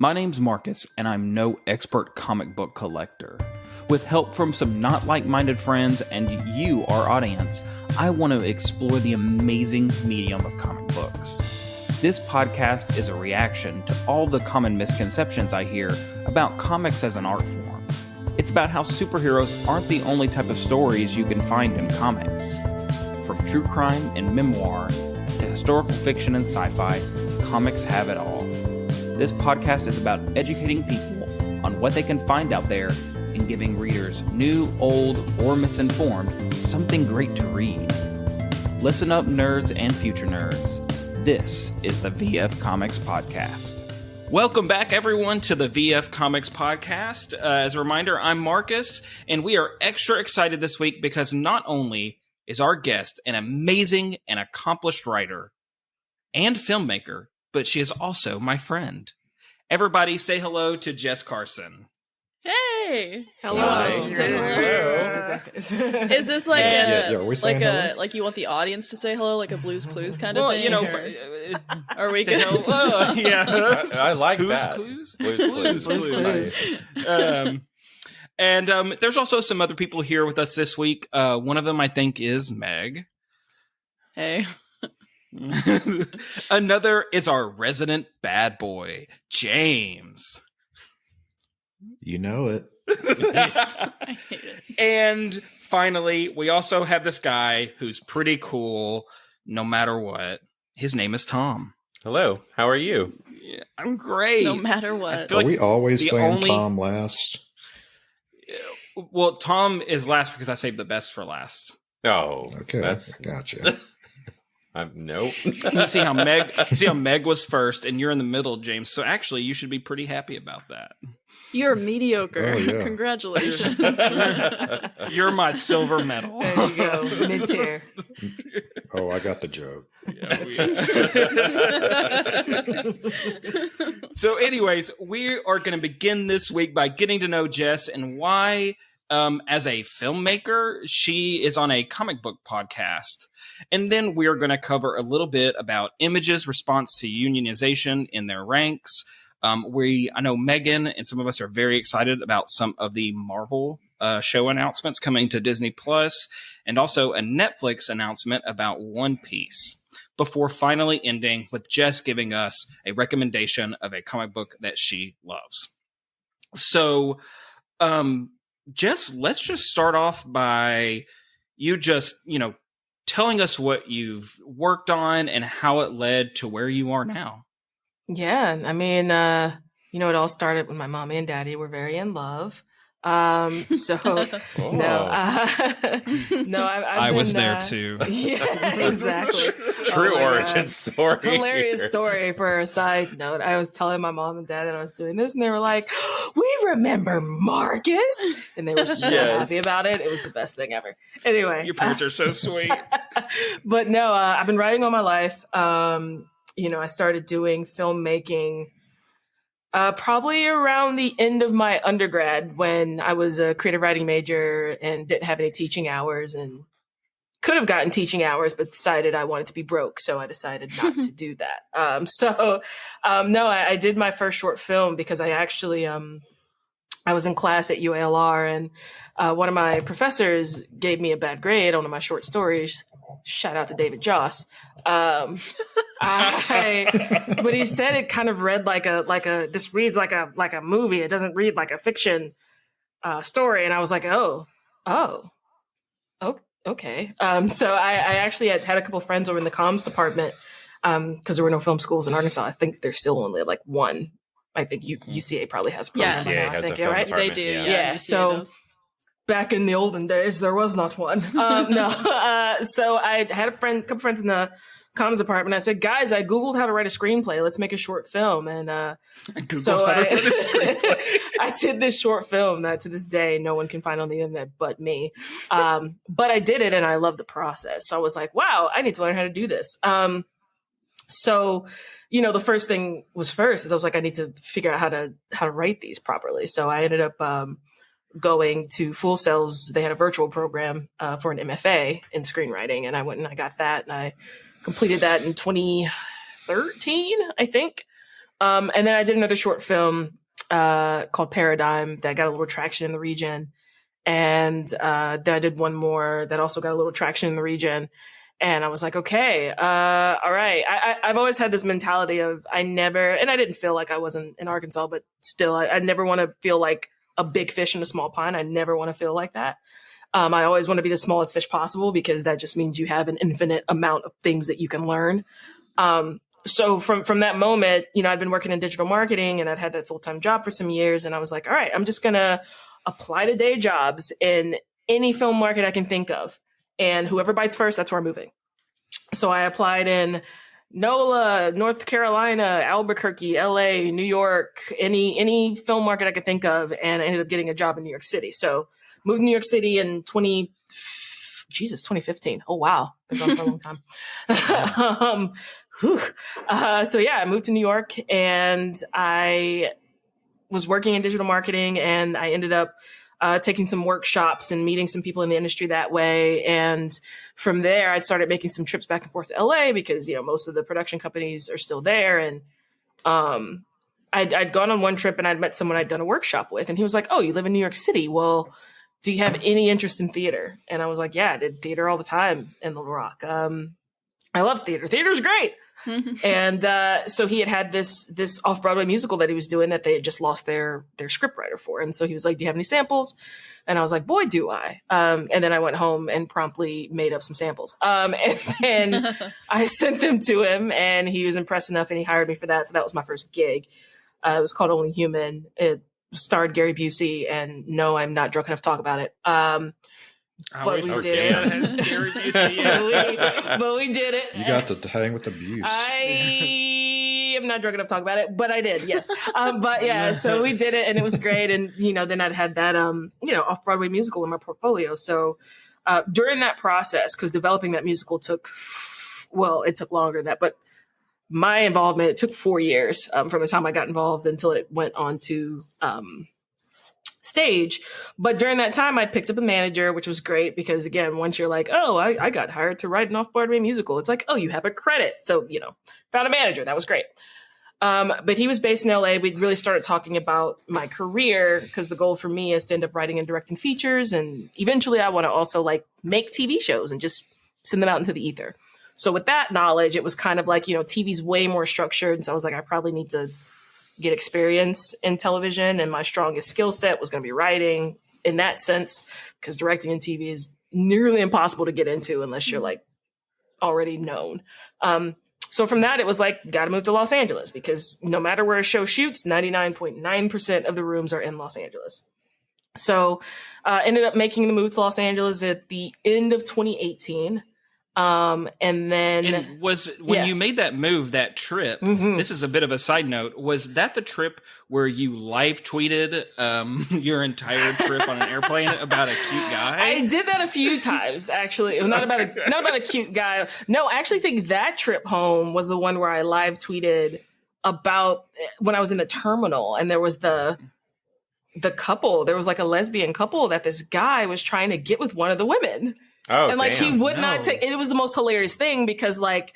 My name's Marcus, and I'm no expert comic book collector. With help from some not like-minded friends and you, our audience, I want to explore the amazing medium of comic books. This podcast is a reaction to all the common misconceptions I hear about comics as an art form. It's about how superheroes aren't the only type of stories you can find in comics. From true crime and memoir to historical fiction and sci-fi, comics have it all. This podcast is about educating people on what they can find out there and giving readers, new, old, or misinformed, something great to read. Listen up, nerds and future nerds. This is the VF Comics Podcast. Welcome back, everyone, to the VF Comics Podcast. As a reminder, I'm Marcus, and we are extra excited this week because not only is our guest an amazing and accomplished writer and filmmaker, but she is also my friend. Everybody say hello to Jess Carson. Hey! Hello. Hello. Is this like like you want the audience to say hello, like a Blue's Clues kind of thing? You know, are we good? Hello? Yeah, I like Who's that. Clues? Blue's Clues. Nice. And there's also some other people here with us this week. One of them, I think, is Meg. Hey. Another is our resident bad boy, James. You know it. I hate it. And finally, we also have this guy who's pretty cool no matter what. His name is Tom. Hello, how are you? Yeah, I'm great. No matter what. Are we always saying Tom last? Well, Tom is last because I saved the best for last. Oh, okay. Gotcha. Nope. You see how Meg was first, and you're in the middle, James. So actually, you should be pretty happy about that. You're mediocre. Oh, yeah. Congratulations. You're my silver medal. There you go. Mid-tier. Oh, I got the joke. So anyways, we are going to begin this week by getting to know Jess and why, as a filmmaker, she is on a comic book podcast. And then we are going to cover a little bit about Image's response to unionization in their ranks. I know Megan and some of us are very excited about some of the Marvel show announcements coming to Disney Plus, and also a Netflix announcement about One Piece, before finally ending with Jess giving us a recommendation of a comic book that she loves. So, Jess, let's just start off by you just, telling us what you've worked on and how it led to where you are now. Yeah, I mean, it all started when my mommy and daddy were very in love. I was there too. Yeah, exactly. True origin story. Hilarious story for a side note. I was telling my mom and dad that I was doing this, and they were like, "We remember Marcus," and they were so happy about it. It was the best thing ever. Anyway, your parents are so sweet. But no, I've been writing all my life. I started doing filmmaking probably around the end of my undergrad, when I was a creative writing major and didn't have any teaching hours, and could have gotten teaching hours, but decided I wanted to be broke. So I decided not to do that. I did my first short film because I actually, I was in class at UALR, and one of my professors gave me a bad grade on one of my short stories. Shout out to David Joss. But he said it kind of read this reads like a movie. It doesn't read like a fiction story. And I was like, okay. So I actually had a couple friends over in the comms department because there were no film schools in Arkansas. I think there's still only like one. I think UCA probably has a film. UCA has a film right? department. They do. Yeah. So back in the olden days, there was not one. So I had a couple friends in the comms department. I said, guys, I Googled how to write a screenplay. Let's make a short film. And I did this short film that to this day, no one can find on the internet but me. But I did it, and I love the process. So I was like, wow, I need to learn how to do this. The first thing was first is I was like, I need to figure out how to write these properly. So I ended up going to Full Sail's. They had a virtual program for an MFA in screenwriting, and I went and I got that, and I completed that in 2013, I think. And then I did another short film called Paradigm that got a little traction in the region. And then I did one more that also got a little traction in the region. And I was like, okay, all right. I've always had this mentality of and I didn't feel like I wasn't in Arkansas, but still, I never want to feel like a big fish in a small pond. I never want to feel like that. I always want to be the smallest fish possible because that just means you have an infinite amount of things that you can learn. So from that moment, I'd been working in digital marketing and I'd had that full-time job for some years. And I was like, all right, I'm just going to apply to day jobs in any film market I can think of. And whoever bites first, that's where I'm moving. So I applied in NOLA, North Carolina, Albuquerque, LA, New York, any film market I could think of. And I ended up getting a job in New York City. So moved to New York City in 2015. Oh, wow. Been gone for a long time. So yeah, I moved to New York and I was working in digital marketing and I ended up taking some workshops and meeting some people in the industry that way. And from there, I started making some trips back and forth to LA because, most of the production companies are still there. And I'd gone on one trip and I'd met someone I'd done a workshop with. And he was like, oh, you live in New York City. Well, do you have any interest in theater? And I was like, yeah, I did theater all the time in Little Rock. I love theater. Theater's great. And so he had this off-Broadway musical that he was doing that they had just lost their scriptwriter for. And so he was like, do you have any samples? And I was like, boy, do I. And then I went home and promptly made up some samples. And then I sent them to him and he was impressed enough and he hired me for that. So that was my first gig. It was called Only Human. It starred Gary Busey. And no, I'm not drunk enough to talk about it. But we did it. But we did it. You got to hang with the Buse. I am not drunk enough to talk about it, but I did, yes. But yeah, so we did it and it was great. And, then I'd had that, off-Broadway musical in my portfolio. So during that process, because developing that musical took longer than that, but my involvement, it took 4 years from the time I got involved until it went on to stage. But during that time, I picked up a manager, which was great because, again, once you're like, oh, I got hired to write an off-Broadway musical, it's like, oh, you have a credit. So, found a manager. That was great. But he was based in LA. We really started talking about my career because the goal for me is to end up writing and directing features. And eventually I want to also make TV shows and just send them out into the ether. So with that knowledge, it was kind of like, TV's way more structured. So I was like, I probably need to get experience in television, and my strongest skill set was going to be writing in that sense, because directing in TV is nearly impossible to get into unless you're already known. So from that, it was got to move to Los Angeles because no matter where a show shoots, 99.9% of the rooms are in Los Angeles. So ended up making the move to Los Angeles at the end of 2018. And then when you made that move, that trip, this is a bit of a side note, was that the trip where you live tweeted your entire trip on an airplane about a cute guy? I did that a few times, actually. Not about a cute guy. No, I actually think that trip home was the one where I live tweeted about when I was in the terminal and there was the couple, there was a lesbian couple that this guy was trying to get with one of the women. Oh, and he would not take it. Was the most hilarious thing because the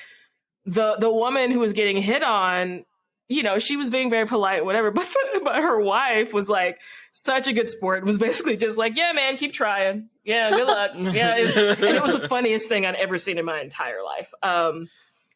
woman who was getting hit on, she was being very polite, whatever, but her wife was such a good sport, was basically just yeah, man, keep trying. Yeah, good luck. Yeah. And it was the funniest thing I'd ever seen in my entire life.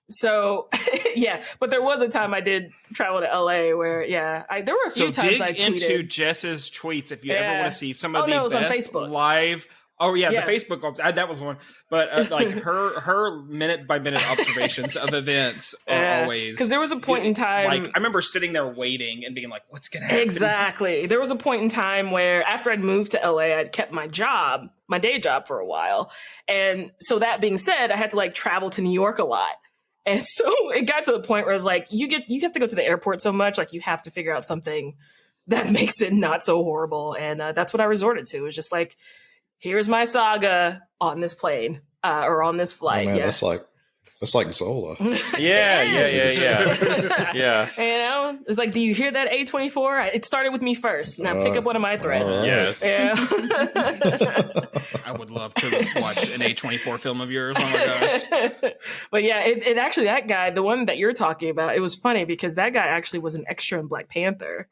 So yeah, but there was a time I did travel to LA where, there were a few times I tweeted. So dig into Jess's tweets if you ever want to see some of the best on Facebook. Live. Oh yeah, the Facebook, that was one. But her minute by minute observations of events are always, because there was a point in time, I remember sitting there waiting and being like, "What's gonna happen?" Exactly. There was a point in time where after I'd moved to LA, I'd kept my day job for a while, and so that being said, I had to travel to New York a lot. And so it got to the point where I was you have to go to the airport so much, you have to figure out something that makes it not so horrible. And that's what I resorted to. It was just here's my saga on this plane or on this flight. Oh, man, that's It's like Zola. Yeah. You know, it's like, do you hear that A24? It started with me first. Now pick up one of my threads. Right. Yes. Yeah. I would love to watch an A24 film of yours. Oh my gosh. But yeah, it actually, that guy, the one that you're talking about, it was funny because that guy actually was an extra in Black Panther.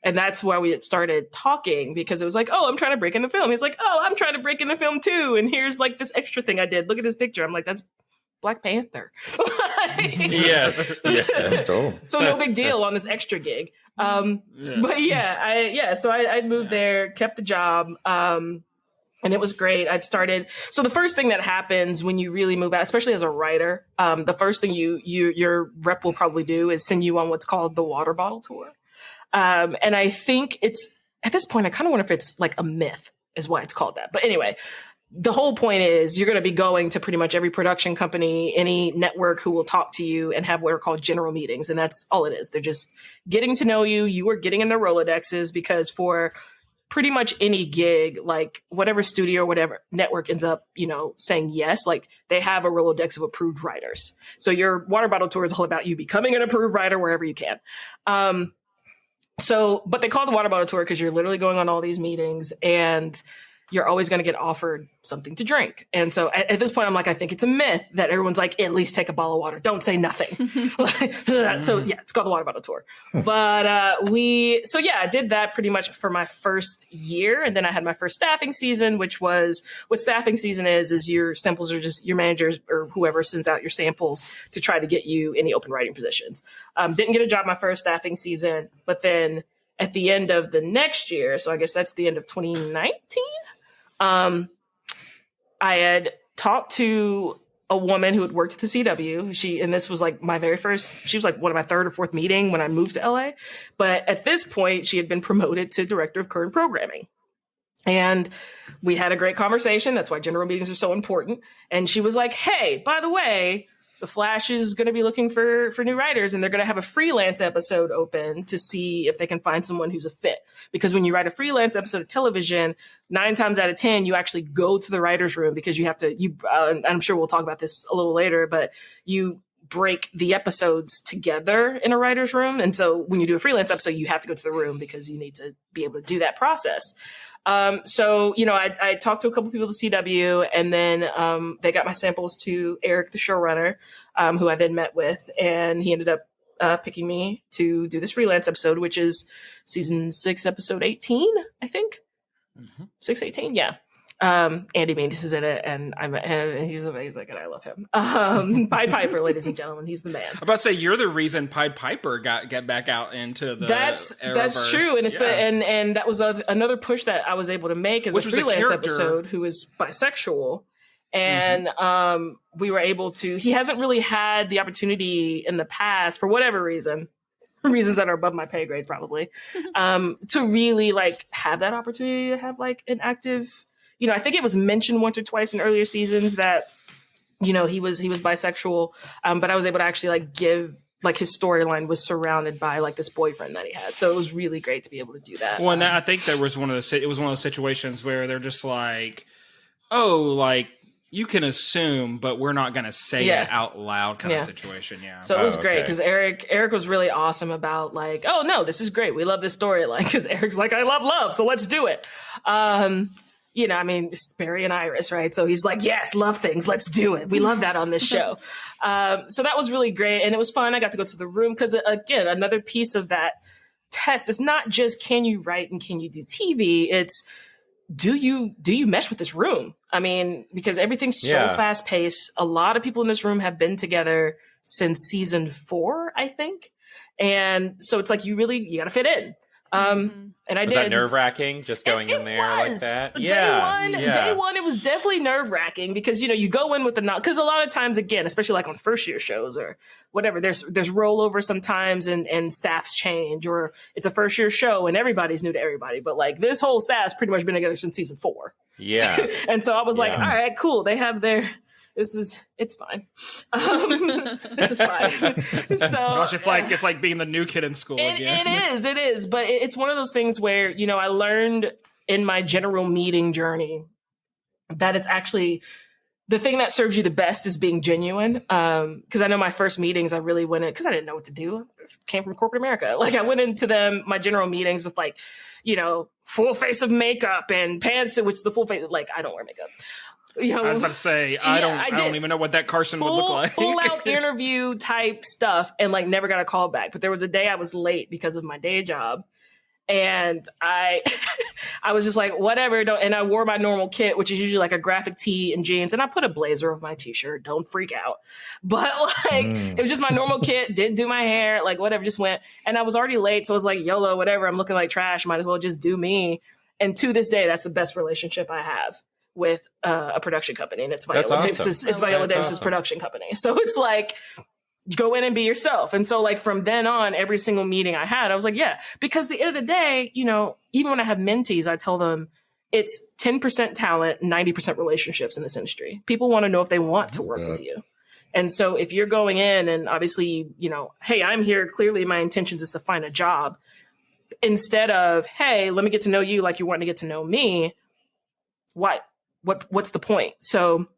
And that's why we had started talking, because it was like, oh, I'm trying to break in the film. He's like, oh, I'm trying to break in the film too. And here's like this extra thing I did. Look at this picture. I'm like, that's Black Panther. Yes. That's cool. So no big deal on this extra gig. But yeah, so I moved there, kept the job. And it was great. I'd started. So the first thing that happens when you really move out, especially as a writer, the first thing your rep will probably do is send you on what's called the water bottle tour. And I think it's, at this point, I kind of wonder if it's like a myth is why it's called that. But anyway, the whole point is you're going to be going to pretty much every production company, any network who will talk to you and have what are called general meetings. And that's all it is. They're just getting to know you. You are getting in their Rolodexes, because for pretty much any gig, like whatever studio or whatever network ends up, saying yes, like they have a Rolodex of approved writers. So your water bottle tour is all about you becoming an approved writer wherever you can. But they call the water bottle tour because you're literally going on all these meetings and you're always going to get offered something to drink. And so at this point, I'm like, I think it's a myth that everyone's like, at least take a bottle of water. Don't say nothing. So yeah, it's called the water bottle tour. But I did that pretty much for my first year. And then I had my first staffing season, which was what staffing season is your samples are just your managers or whoever sends out your samples to try to get you any open writing positions. Didn't get a job my first staffing season, but then at the end of the next year, so I guess that's the end of 2019, I had talked to a woman who had worked at the CW. And this was like my very first, she was like one of my third or fourth meeting when I moved to LA. But at this point, she had been promoted to director of current programming. And we had a great conversation. That's why general meetings are so important. And she was like, hey, by the way, The Flash is going to be looking for new writers, and they're going to have a freelance episode open to see if they can find someone who's a fit. Because when you write a freelance episode of television, 9 times out of 10, you actually go to the writer's room because you have to, I'm sure we'll talk about this a little later, but you break the episodes together in a writer's room. And so when you do a freelance episode, you have to go to the room because you need to be able to do that process. I talked to a couple people at the CW, and then they got my samples to Eric, the showrunner, who I then met with, and he ended up picking me to do this freelance episode, which is season 6, episode 18, I think. 6/18, yeah. Andy Means is in it, and he's amazing, and I love him. Pied Piper, ladies and gentlemen, he's the man. I'm about to say, you're the reason Pied Piper get back out into the that's true, and it's and that was another push that I was able to make as a freelance episode who is bisexual, and we were able to. He hasn't really had the opportunity in the past for whatever reasons that are above my pay grade, probably, to really like have that opportunity to have like an active. I think it was mentioned once or twice in earlier seasons that, he was bisexual. But I was able to actually like give like his storyline was surrounded by like this boyfriend that he had. So it was really great to be able to do that. Well, and I think it was one of those situations where they're just like, oh, like you can assume, but we're not going to say it out loud kind of situation. Yeah. So it was great because Eric was really awesome about like, oh no, this is great. We love this storyline because Eric's like, I love love. So let's do it. It's Barry and Iris, right? So he's like, yes, love things. Let's do it. We love that on this show. So that was really great. And it was fun. I got to go to the room because, again, another piece of that test is not just can you write and can you do TV? It's do you mesh with this room? I mean, because everything's so fast paced. A lot of people in this room have been together since season 4, I think. And so it's like you got to fit in. And I did. Was that nerve-wracking just going in there like that? Day one, it was definitely nerve-wracking because, you go in with because a lot of times, again, especially like on first year shows or whatever, there's rollover sometimes and staffs change, or it's a first year show and everybody's new to everybody. But like this whole staff's pretty much been together since season 4. Yeah. And so I was like, all right, cool. They have it's fine. This is fine. So, gosh, it's like being the new kid in school again. It is. But it's one of those things where, I learned in my general meeting journey that it's actually the thing that serves you the best is being genuine. Because I know my first meetings, I really went in because I didn't know what to do. I came from corporate America. Like I went into my general meetings with like, full face of makeup and pants, which the full face, like I don't wear makeup. I was about to say, I don't even know what that Carson would look like. Full out interview type stuff, and like never got a call back. But there was a day I was late because of my day job. And I was just like, whatever. And I wore my normal kit, which is usually like a graphic tee and jeans. And I put a blazer over my t-shirt. Don't freak out. But like, it was just my normal kit. Didn't do my hair. Like whatever, just went. And I was already late. So I was like, YOLO, whatever. I'm looking like trash. Might as well just do me. And to this day, that's the best relationship I have with a production company. And it's Viola Davis's, Davis's production company. So it's like, go in and be yourself. And so like from then on, every single meeting I had, I was like, yeah, because at the end of the day, even when I have mentees, I tell them it's 10% talent, 90% relationships in this industry. People want to know if they want to work with you. And so if you're going in and obviously, hey, I'm here, clearly my intentions is to find a job, instead of, hey, let me get to know you like you want to get to know me. What's the point? So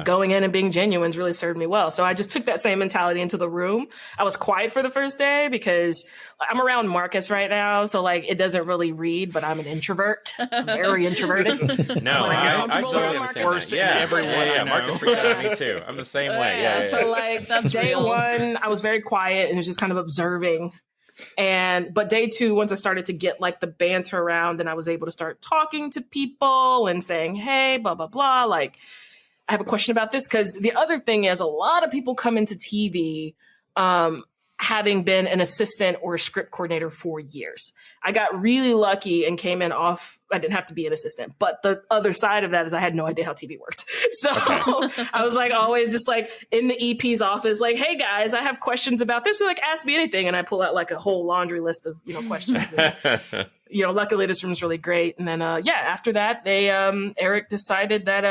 going in and being genuine really served me well. So I just took that same mentality into the room. I was quiet for the first day because I'm around Marcus right now. So like it doesn't really read, but I'm an introvert. I'm very introverted. No, I totally understand that. Yeah, everyone. Marcus freaked out on me too. I'm the same way. Yeah. So like that's day one, I was very quiet and was just kind of observing. But day two, once I started to get like the banter around and I was able to start talking to people and saying, hey, blah, blah, blah, like, I have a question about this, because the other thing is a lot of people come into TV having been an assistant or a script coordinator for years. I got really lucky and came in off. I didn't have to be an assistant. But the other side of that is I had no idea how TV worked. So I was like always just like in the EP's office, like, hey guys, I have questions about this. So like, ask me anything. And I pull out like a whole laundry list of, questions. And, luckily this room's really great. And then, after that, Eric decided that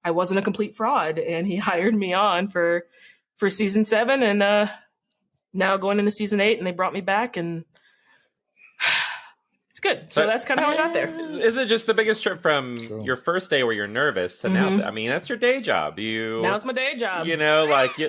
I wasn't a complete fraud, and he hired me on for season 7, and now going into season 8, and they brought me back, and it's good. So that's kind of how I got there. Is it just the biggest trip from your first day where you're nervous to now? I mean, that's your day job. Now it's my day job.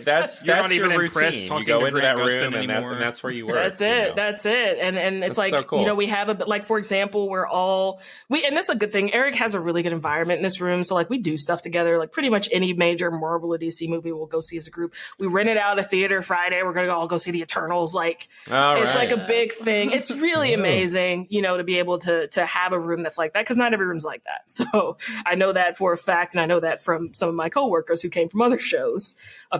That's not even your impressed routine. You go into that room and that's where you work. That's it. That's it. And it's that's like, so cool. We have for example, and this is a good thing. Eric has a really good environment in this room. So like we do stuff together, like pretty much any major Marvel or DC movie we'll go see as a group. We rented out a theater Friday. We're going to all go see the Eternals. Like it's like a big thing. It's really amazing, to be able to have a room that's like that, because not every room's like that. So I know that for a fact, and I know that from some of my coworkers who came from other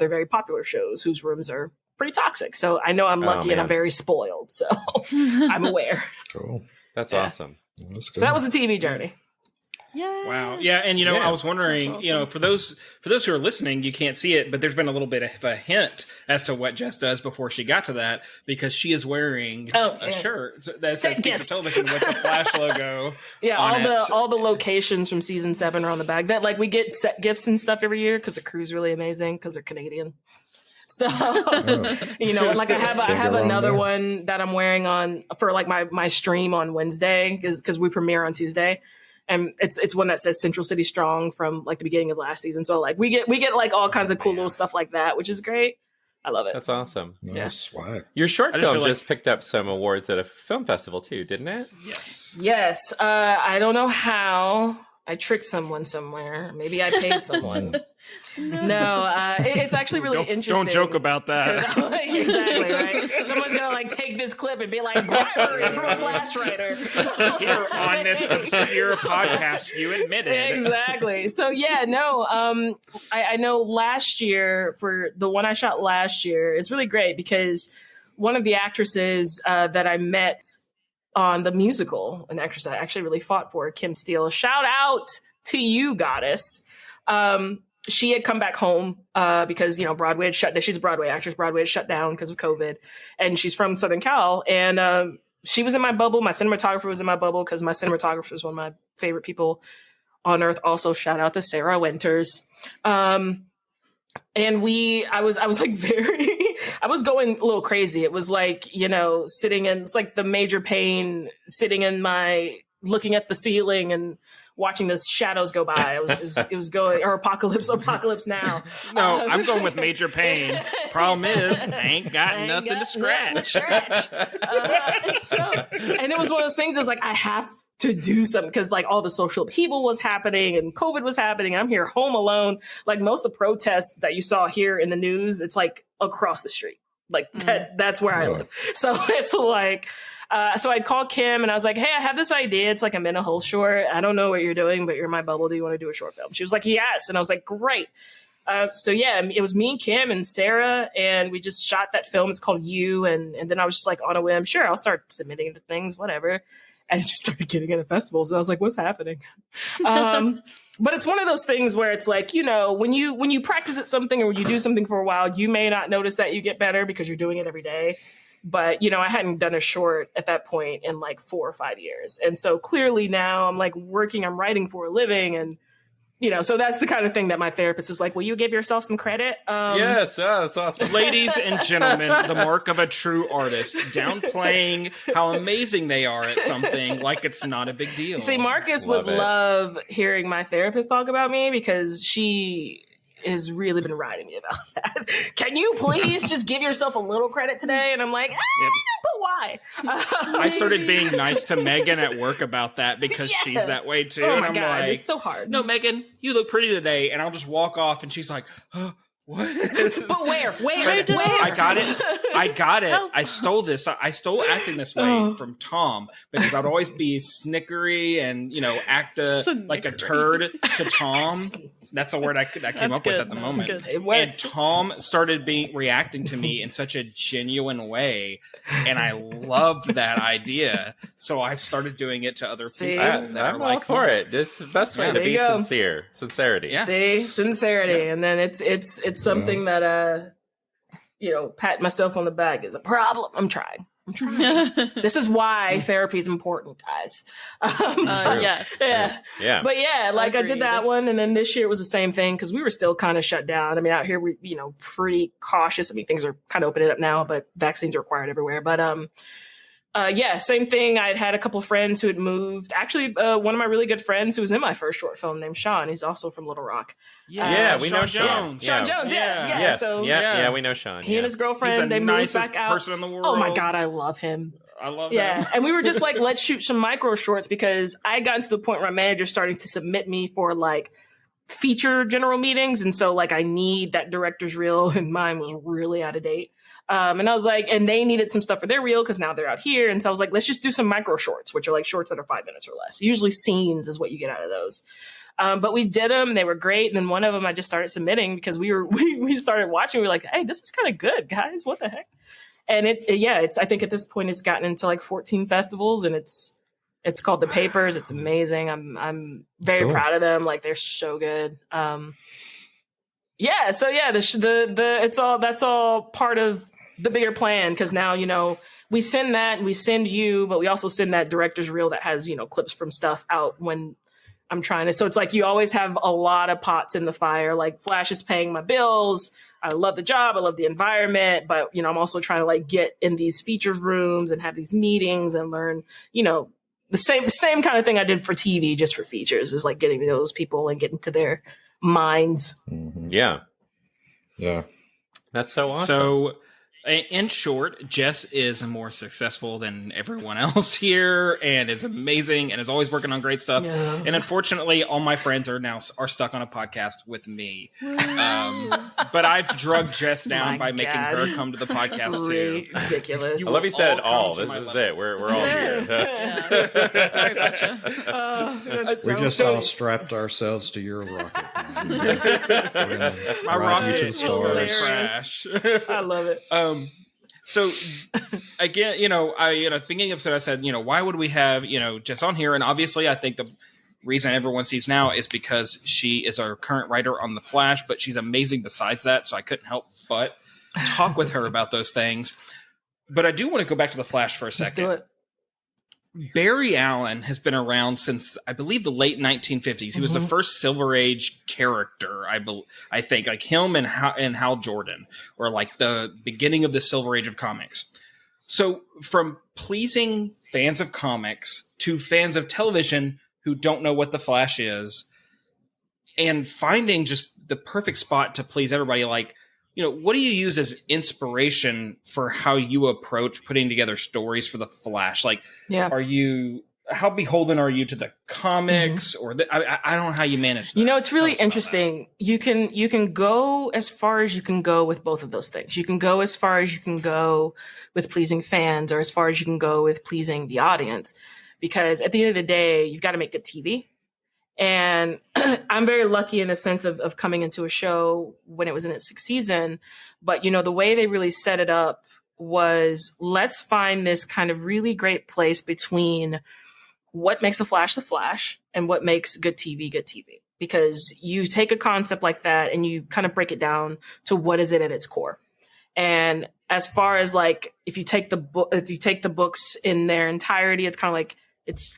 very popular shows whose rooms are pretty toxic. So I know I'm lucky and I'm very spoiled. So I'm aware. Cool. That's awesome. So that was the TV journey. Yes. Wow. Yeah. And, I was wondering, awesome. For those who are listening, you can't see it, but there's been a little bit of a hint as to what Jess does before she got to that, because she is wearing a shirt that says Keep Television with the Flash logo. Yeah. All the locations from season 7 are on the back. That we get set gifts and stuff every year because the crew's really amazing because they're Canadian. So, like I have another one that I'm wearing on for like my stream on Wednesday because we premiere on Tuesday. And it's one that says Central City Strong from like the beginning of last season. So like we get like all kinds of cool little stuff like that, which is great. I love it. That's awesome. Nice swag. Your short film just picked up some awards at a film festival too, didn't it? Yes. I don't know how. I tricked someone somewhere. Maybe I paid someone. No, it's actually really interesting. Don't joke about that. Exactly, right? Someone's going to take this clip and be like, bribery from a Flash writer. Here on this obscure podcast, you admitted. Exactly. So, I know last year, for the one I shot last year, it's really great because one of the actresses that I met on the musical, an actress I actually really fought for, Kim Steele. Shout out to you, goddess. She had come back home because, Broadway had shut down. She's a Broadway actress. Broadway had shut down because of COVID. And she's from Southern Cal. And she was in my bubble. My cinematographer was in my bubble because my cinematographer is one of my favorite people on earth. Also, shout out to Sarah Winters. And I was like I was going a little crazy. It was like, sitting in, it's like the major pain, sitting in my looking at the ceiling and watching the shadows go by. It was going, or Apocalypse Now. No, I'm going with Major Pain. Problem is, I ain't got nothing to scratch. And it was one of those things, it was like, I have to do something, because like all the social upheaval was happening and COVID was happening. I'm here home alone. Like most of the protests that you saw here in the news, it's like across the street. Like that's where I live. So it's like, so I'd call Kim and I was like, hey, I have this idea. It's like a mental health short. I don't know what you're doing, but you're in my bubble. Do you want to do a short film? She was like, yes. And I was like, great. So yeah, it was me and Kim and Sarah, and we just shot that film. It's called You. And then I was just like, on a whim, sure, I'll start submitting to things, whatever. And it just started getting into festivals. And I was like, what's happening? But it's one of those things where it's like, you know, when you practice at something or when you do something for a while, you may not notice that you get better because you're doing it every day. But, you know, I hadn't done a short at that point in like 4 or 5 years. And so clearly now I'm like I'm writing for a living. And, you know, so that's the kind of thing that my therapist is like, will you give yourself some credit? Yes, that's awesome. Ladies and gentlemen, the mark of a true artist, downplaying how amazing they are at something like it's not a big deal. See, Marcus would love hearing my therapist talk about me, because she has really been riding me about that. Can you please just give yourself a little credit today? And I'm like, but why? I started being nice to Megan at work about that, because she's that way too. Oh and my I'm God, like, it's so hard. No, Megan, you look pretty today. And I'll just walk off and she's like, oh, what? But where? I got it. I stole this. I stole acting this way from Tom, because I'd always be snickery and, you know, act like a turd to Tom. That's a word I came up with at the moment. And Tom started reacting to me in such a genuine way, and I loved that idea. So I've started doing it to other people. I'm all for it. This is the best way to be sincere. Sincerity. Yeah. See, sincerity, and then it's something that you know, pat myself on the back is a problem. I'm trying. This is why therapy is important, guys. Yes. Yeah. But yeah, like I did that one, and then this year it was the same thing, because we were still kind of shut down. I mean, out here we, you know, pretty cautious. I mean, things are kind of opening up now, but vaccines are required everywhere. But yeah, same thing. I'd had a couple friends who had moved. Actually, one of my really good friends who was in my first short film named Sean. He's also from Little Rock. Yeah, we know Sean. Sean Jones. Yeah. Yes. So Yeah, we know Sean. He and his girlfriend, they moved back out. Person in the world. Oh my God, I love him. I love him. that. And we were just like, let's shoot some micro shorts, because I got to the point where my manager starting to submit me for like feature general meetings, and so like I need that director's reel, and mine was really out of date. And I was like, and they needed some stuff for their reel because now they're out here. And so I was like, let's just do some micro shorts, which are like shorts that are 5 minutes or less. Usually scenes is what you get out of those. But we did them. They were great. And then one of them I just started submitting, because we started watching. We were like, hey, this is kind of good, guys. What the heck? And I think at this point it's gotten into like 14 festivals, and it's called The Papers. It's amazing. I'm very proud of them. Like, they're so good. Yeah. So yeah, that's all part of the bigger plan, because now, you know, we send that and we send You, but we also send that director's reel that has, you know, clips from stuff out when I'm trying to. So it's like you always have a lot of pots in the fire. Like, Flash is paying my bills. I love the job. I love the environment. But, you know, I'm also trying to like get in these features rooms and have these meetings and learn, you know, the same kind of thing I did for TV, just for features, is like getting to know those people and getting to their minds. Mm-hmm. Yeah. That's so awesome. So, in short, Jess is more successful than everyone else here, and is amazing, and is always working on great stuff. Yeah. And unfortunately, all my friends are stuck on a podcast with me. But I've drugged Jess down by making her come to the podcast too. Ridiculous. I love you said all. This is it. We're all here. Sorry about you. We just all strapped ourselves to your rocket. My rocket is going to crash. I love it. So again, you know, beginning of the episode, I said, you know, why would we have, you know, Jess on here? And obviously I think the reason everyone sees now is because she is our current writer on The Flash, but she's amazing besides that. So I couldn't help but talk with her about those things. But I do want to go back to The Flash for a second. Let's do it. Barry Allen has been around since, I believe, the late 1950s. He was the first Silver Age character, I think, like him and Hal Jordan, or like the beginning of the Silver Age of comics. So from pleasing fans of comics to fans of television who don't know what the Flash is, and finding just the perfect spot to please everybody, like, what do you use as inspiration for how you approach putting together stories for the Flash? Like, how beholden are you to the comics, or I don't know how you manage that. It's really interesting. You can go as far as you can go with both of those things. You can go as far as you can go with pleasing fans, or as far as you can go with pleasing the audience, because at the end of the day, you've got to make good TV. And I'm very lucky in the sense of coming into a show when it was in its 6th season. But, the way they really set it up was, let's find this kind of really great place between what makes the Flash and what makes good TV good TV. Because you take a concept like that and you kind of break it down to what is it at its core. And as far as like, if you take the books in their entirety, it's kind of like, it's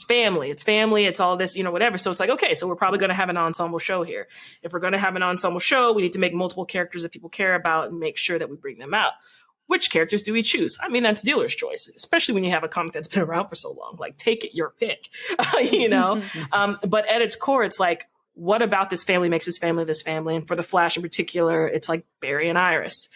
family, it's all this, whatever. So it's like, okay, so we're probably going to have an ensemble show here. If we're going to have an ensemble show, we need to make multiple characters that people care about and make sure that we bring them out. Which characters do we choose? I mean, that's dealer's choice, especially when you have a comic that's been around for so long. Like, take it, your pick, But at its core, it's like, what about this family makes this family? And for the Flash in particular, it's like Barry and Iris,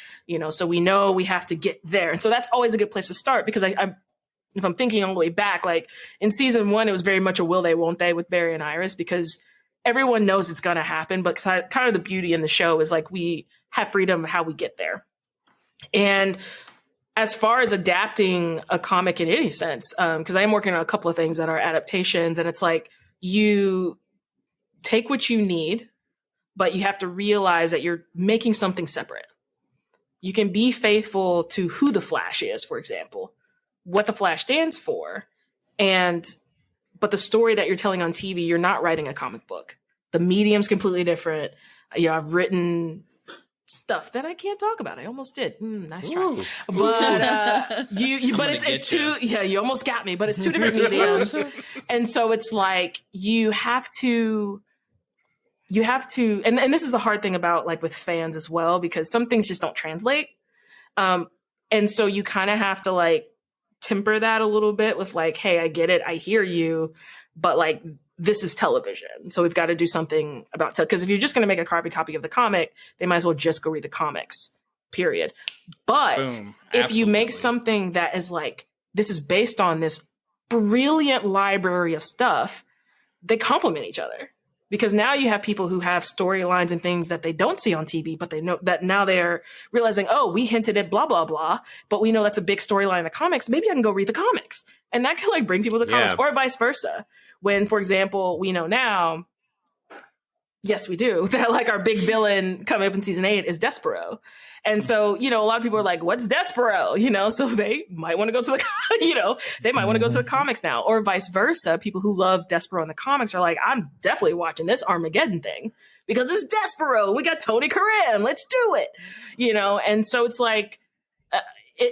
so we know we have to get there. And so that's always a good place to start, because if I'm thinking all the way back, like in season 1, it was very much a will they, won't they with Barry and Iris, because everyone knows it's going to happen. But kind of the beauty in the show is like, we have freedom of how we get there. And as far as adapting a comic in any sense, because I am working on a couple of things that are adaptations, and it's like, you take what you need, but you have to realize that you're making something separate. You can be faithful to who the Flash is, for example, what the Flash stands for, but the story that you're telling on TV, you're not writing a comic book. The medium's completely different. I've written stuff that I can't talk about. I almost did. Nice try. Ooh. But it's two. Yeah, you almost got me. But it's two different mediums, and so it's like you have to, and this is the hard thing about like with fans as well, because some things just don't translate, and so you kind of have to like temper that a little bit with like, hey, I get it, I hear you, but like, this is television, so we've got to do something about because if you're just going to make a carbon copy of the comic, they might as well just go read the comics, period. But if you make something that is like, this is based on this brilliant library of stuff, they complement each other. Because now you have people who have storylines and things that they don't see on TV, but they know that now they're realizing, oh, we hinted at blah, blah, blah, but we know that's a big storyline in the comics. Maybe I can go read the comics. And that can like bring people to comics, or vice versa. When, for example, we know now, yes, we do, that like our big villain coming up in season 8 is Despero. And so, a lot of people are like, what's Despero? So they might want to go to the, they might want to go to the comics now, or vice versa. People who love Despero in the comics are like, I'm definitely watching this Armageddon thing because it's Despero. We got Tony Curran. Let's do it. And so it's like,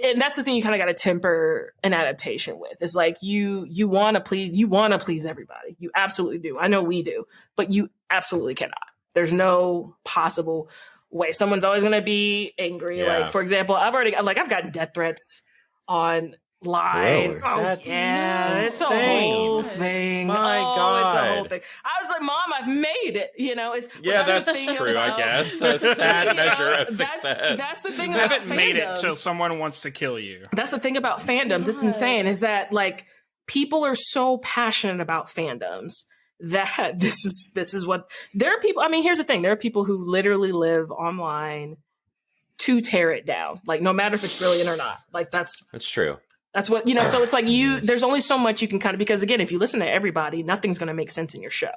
and that's the thing you kind of got to temper an adaptation with. Is like, you want to please everybody. You absolutely do. I know we do, but you absolutely cannot. There's no possible way. Someone's always going to be angry. Yeah. Like, for example, I've gotten death threats online. Really? Oh, that's it's a whole thing. My God. It's a whole thing. I was like, Mom, I've made it. That's true, I guess. A sad measure of success. That's the thing you about haven't made it till someone wants to kill you. That's the thing about fandoms. It's insane, is that like people are so passionate about fandoms that this is what there are people. I mean, here's the thing. There are people who literally live online to tear it down. Like, no matter if it's brilliant or not. Like, that's true. That's what, so it's like there's only so much you can kind of, because again, if you listen to everybody, nothing's going to make sense in your show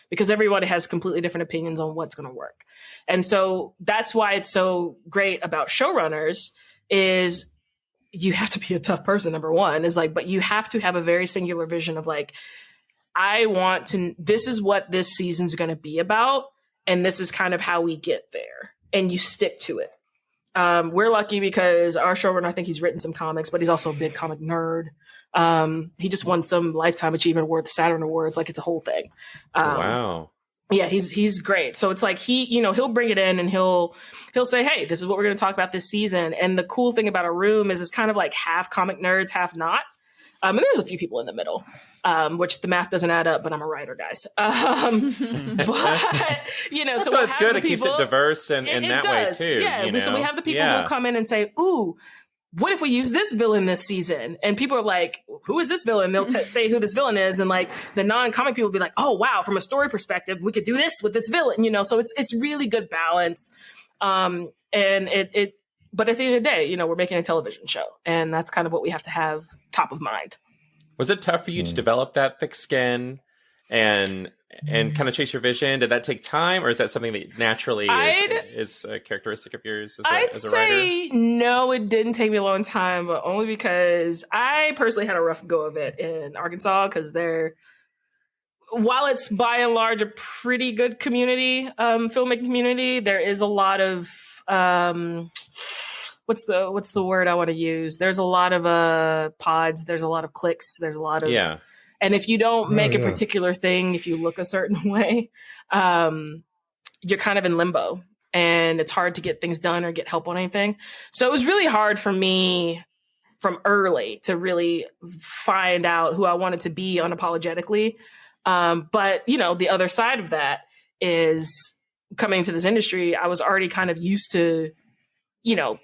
because everybody has completely different opinions on what's going to work. And so that's why it's so great about showrunners is you have to be a tough person, number one, is like, but you have to have a very singular vision of like, this is what this season's going to be about. And this is kind of how we get there. And you stick to it. We're lucky because our showrunner, I think he's written some comics, but he's also a big comic nerd. He just won some Lifetime Achievement Award, the Saturn Awards. Like, it's a whole thing. Wow. Yeah, he's great. So it's like he'll bring it in and he'll say, hey, this is what we're going to talk about this season. And the cool thing about a room is it's kind of like half comic nerds, half not. And there's a few people in the middle, which the math doesn't add up, but I'm a writer, guys. But, so it's good. It keeps it diverse and that does. Way too. Yeah. So we have the people who come in and say, ooh, what if we use this villain this season? And people are like, who is this villain? They'll say who this villain is. And like the non-comic people will be like, oh, wow, from a story perspective, we could do this with this villain, so it's really good balance. But at the end of the day, we're making a television show, and that's kind of what we have to have top of mind. Was it tough for you to develop that thick skin and kind of chase your vision? Did that take time, or is that something that naturally is a characteristic of yours as a writer? I'd say no, it didn't take me a long time, but only because I personally had a rough go of it in Arkansas, because while it's by and large a pretty good community, filmmaking community, there is a lot of what's the word I want to use? There's a lot of pods, there's a lot of cliques, there's a lot of and if you don't make a particular thing, if you look a certain way, you're kind of in limbo, and it's hard to get things done or get help on anything. So it was really hard for me from early to really find out who I wanted to be unapologetically. But, the other side of that is coming into this industry, I was already kind of used to,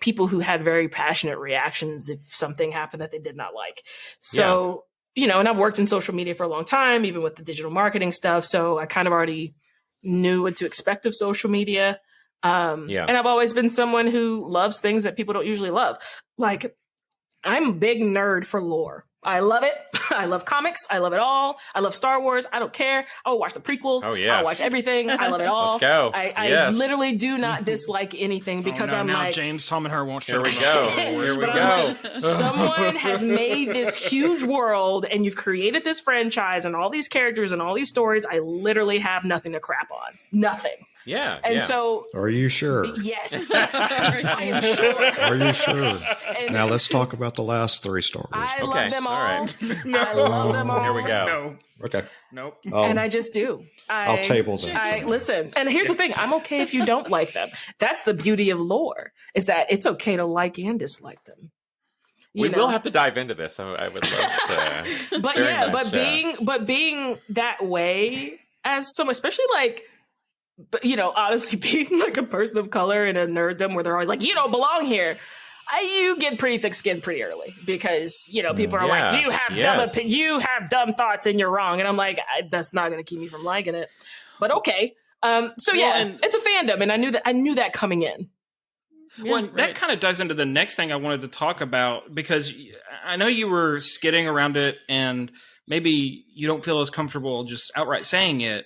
people who had very passionate reactions if something happened that they did not like. So, and I've worked in social media for a long time, even with the digital marketing stuff. So I kind of already knew what to expect of social media. And I've always been someone who loves things that people don't usually love. Like, I'm a big nerd for lore. I love it. I love comics. I love it all. I love Star Wars. I don't care. I'll watch the prequels. Oh, yeah. I'll watch everything. I love it all. Let's go. I literally do not dislike anything because I'm now like... James, Tom, and her won't share. Here we go. Here we go. Someone has made this huge world, and you've created this franchise and all these characters and all these stories. I literally have nothing to crap on. Nothing. Yeah. And so... Are you sure? Yes. I am sure. Are you sure? Now let's talk about the last 3 stories. I love them all. All right. I love them all. Here we go. No. Okay. Nope. And I just do. I'll table them. Listen, and here's the thing. I'm okay if you don't like them. That's the beauty of lore, is that it's okay to like and dislike them. We will have to dive into this. I would love to. But being that way as someone, especially like, but honestly, being like a person of color in a nerddom where they're always like, you don't belong here. You get pretty thick skinned pretty early because, people are like, you have dumb thoughts and you're wrong. And I'm like, that's not going to keep me from liking it. But okay. It's a fandom. And I knew that coming in. Yeah, well, that kind of dives into the next thing I wanted to talk about, because I know you were skidding around it and maybe you don't feel as comfortable just outright saying it.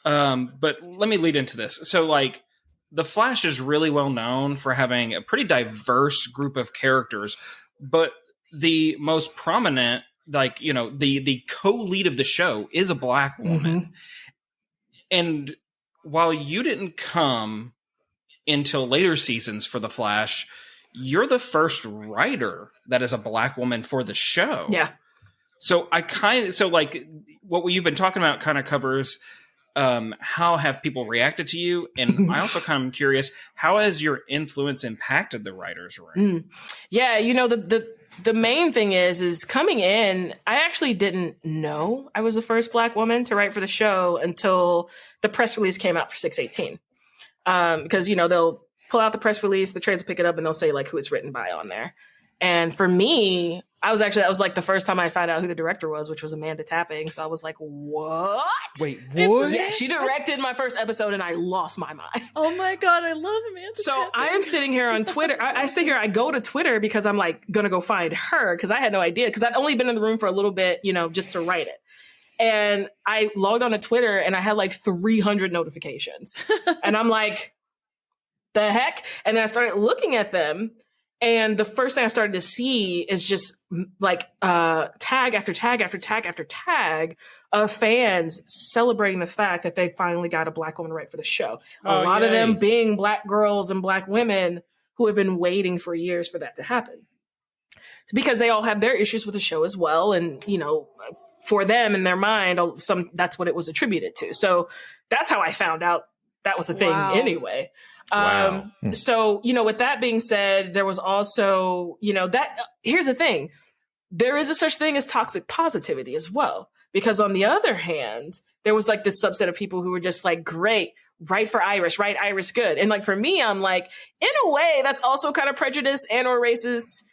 But let me lead into this. So like, The Flash is really well known for having a pretty diverse group of characters, but the most prominent, the co-lead of the show is a Black woman. Mm-hmm. And while you didn't come until later seasons for The Flash, you're the first writer that is a Black woman for the show. Yeah. So what you've been talking about kind of covers how have people reacted to you? And I also kind of am curious, how has your influence impacted the writers' room? Yeah, the main thing is coming in, I actually didn't know I was the first Black woman to write for the show until the press release came out for 618. Because, they'll pull out the press release, the trades will pick it up, and they'll say like who it's written by on there. And for me, that was like the first time I found out who the director was, which was Amanda Tapping. So I was like, what? Wait, what? Yeah, she directed my first episode and I lost my mind. Oh my God, I love Amanda Tapping. I am sitting here on Twitter. I go to Twitter because I'm like going to go find her because I had no idea, because I'd only been in the room for a little bit, just to write it. And I logged on to Twitter and I had like 300 notifications. And I'm like, the heck? And then I started looking at them. And the first thing I started to see is just like tag after tag after tag after tag of fans celebrating the fact that they finally got a Black woman to write for the show. A lot of them being Black girls and Black women who have been waiting for years for that to happen. because they all have their issues with the show as well. And, for them in their mind, that's what it was attributed to. So that's how I found out that was a thing anyway. Wow. So, with that being said, there was also, here's the thing. There is a such thing as toxic positivity as well. Because on the other hand, there was like this subset of people who were just like, great, write for Iris, write Iris good. And like, for me, I'm like, in a way, that's also kind of prejudiced and or racist.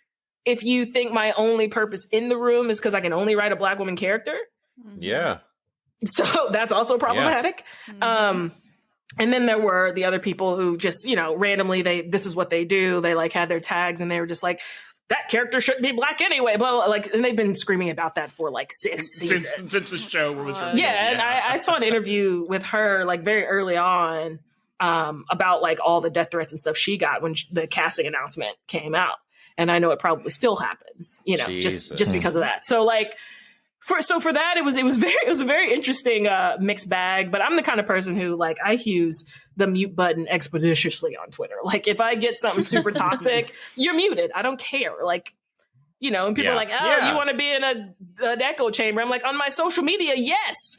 If you think my only purpose in the room is because I can only write a Black woman character. Yeah. So that's also problematic. Yeah. And then there were the other people who just, randomly, this is what they do. They like had their tags and they were just like, that character shouldn't be Black anyway. Blah, blah, like, and they've been screaming about that for like 6 seasons. Since the show was released. Yeah. And I saw an interview with her like very early on about like all the death threats and stuff she got when the casting announcement came out. And I know it probably still happens, just because of that. So like, for that, it was a very interesting mixed bag. But I'm the kind of person who like I use the mute button expeditiously on Twitter. Like if I get something super toxic, you're muted. I don't care. Like, and people are like, you want to be in an echo chamber? I'm like, on my social media, yes.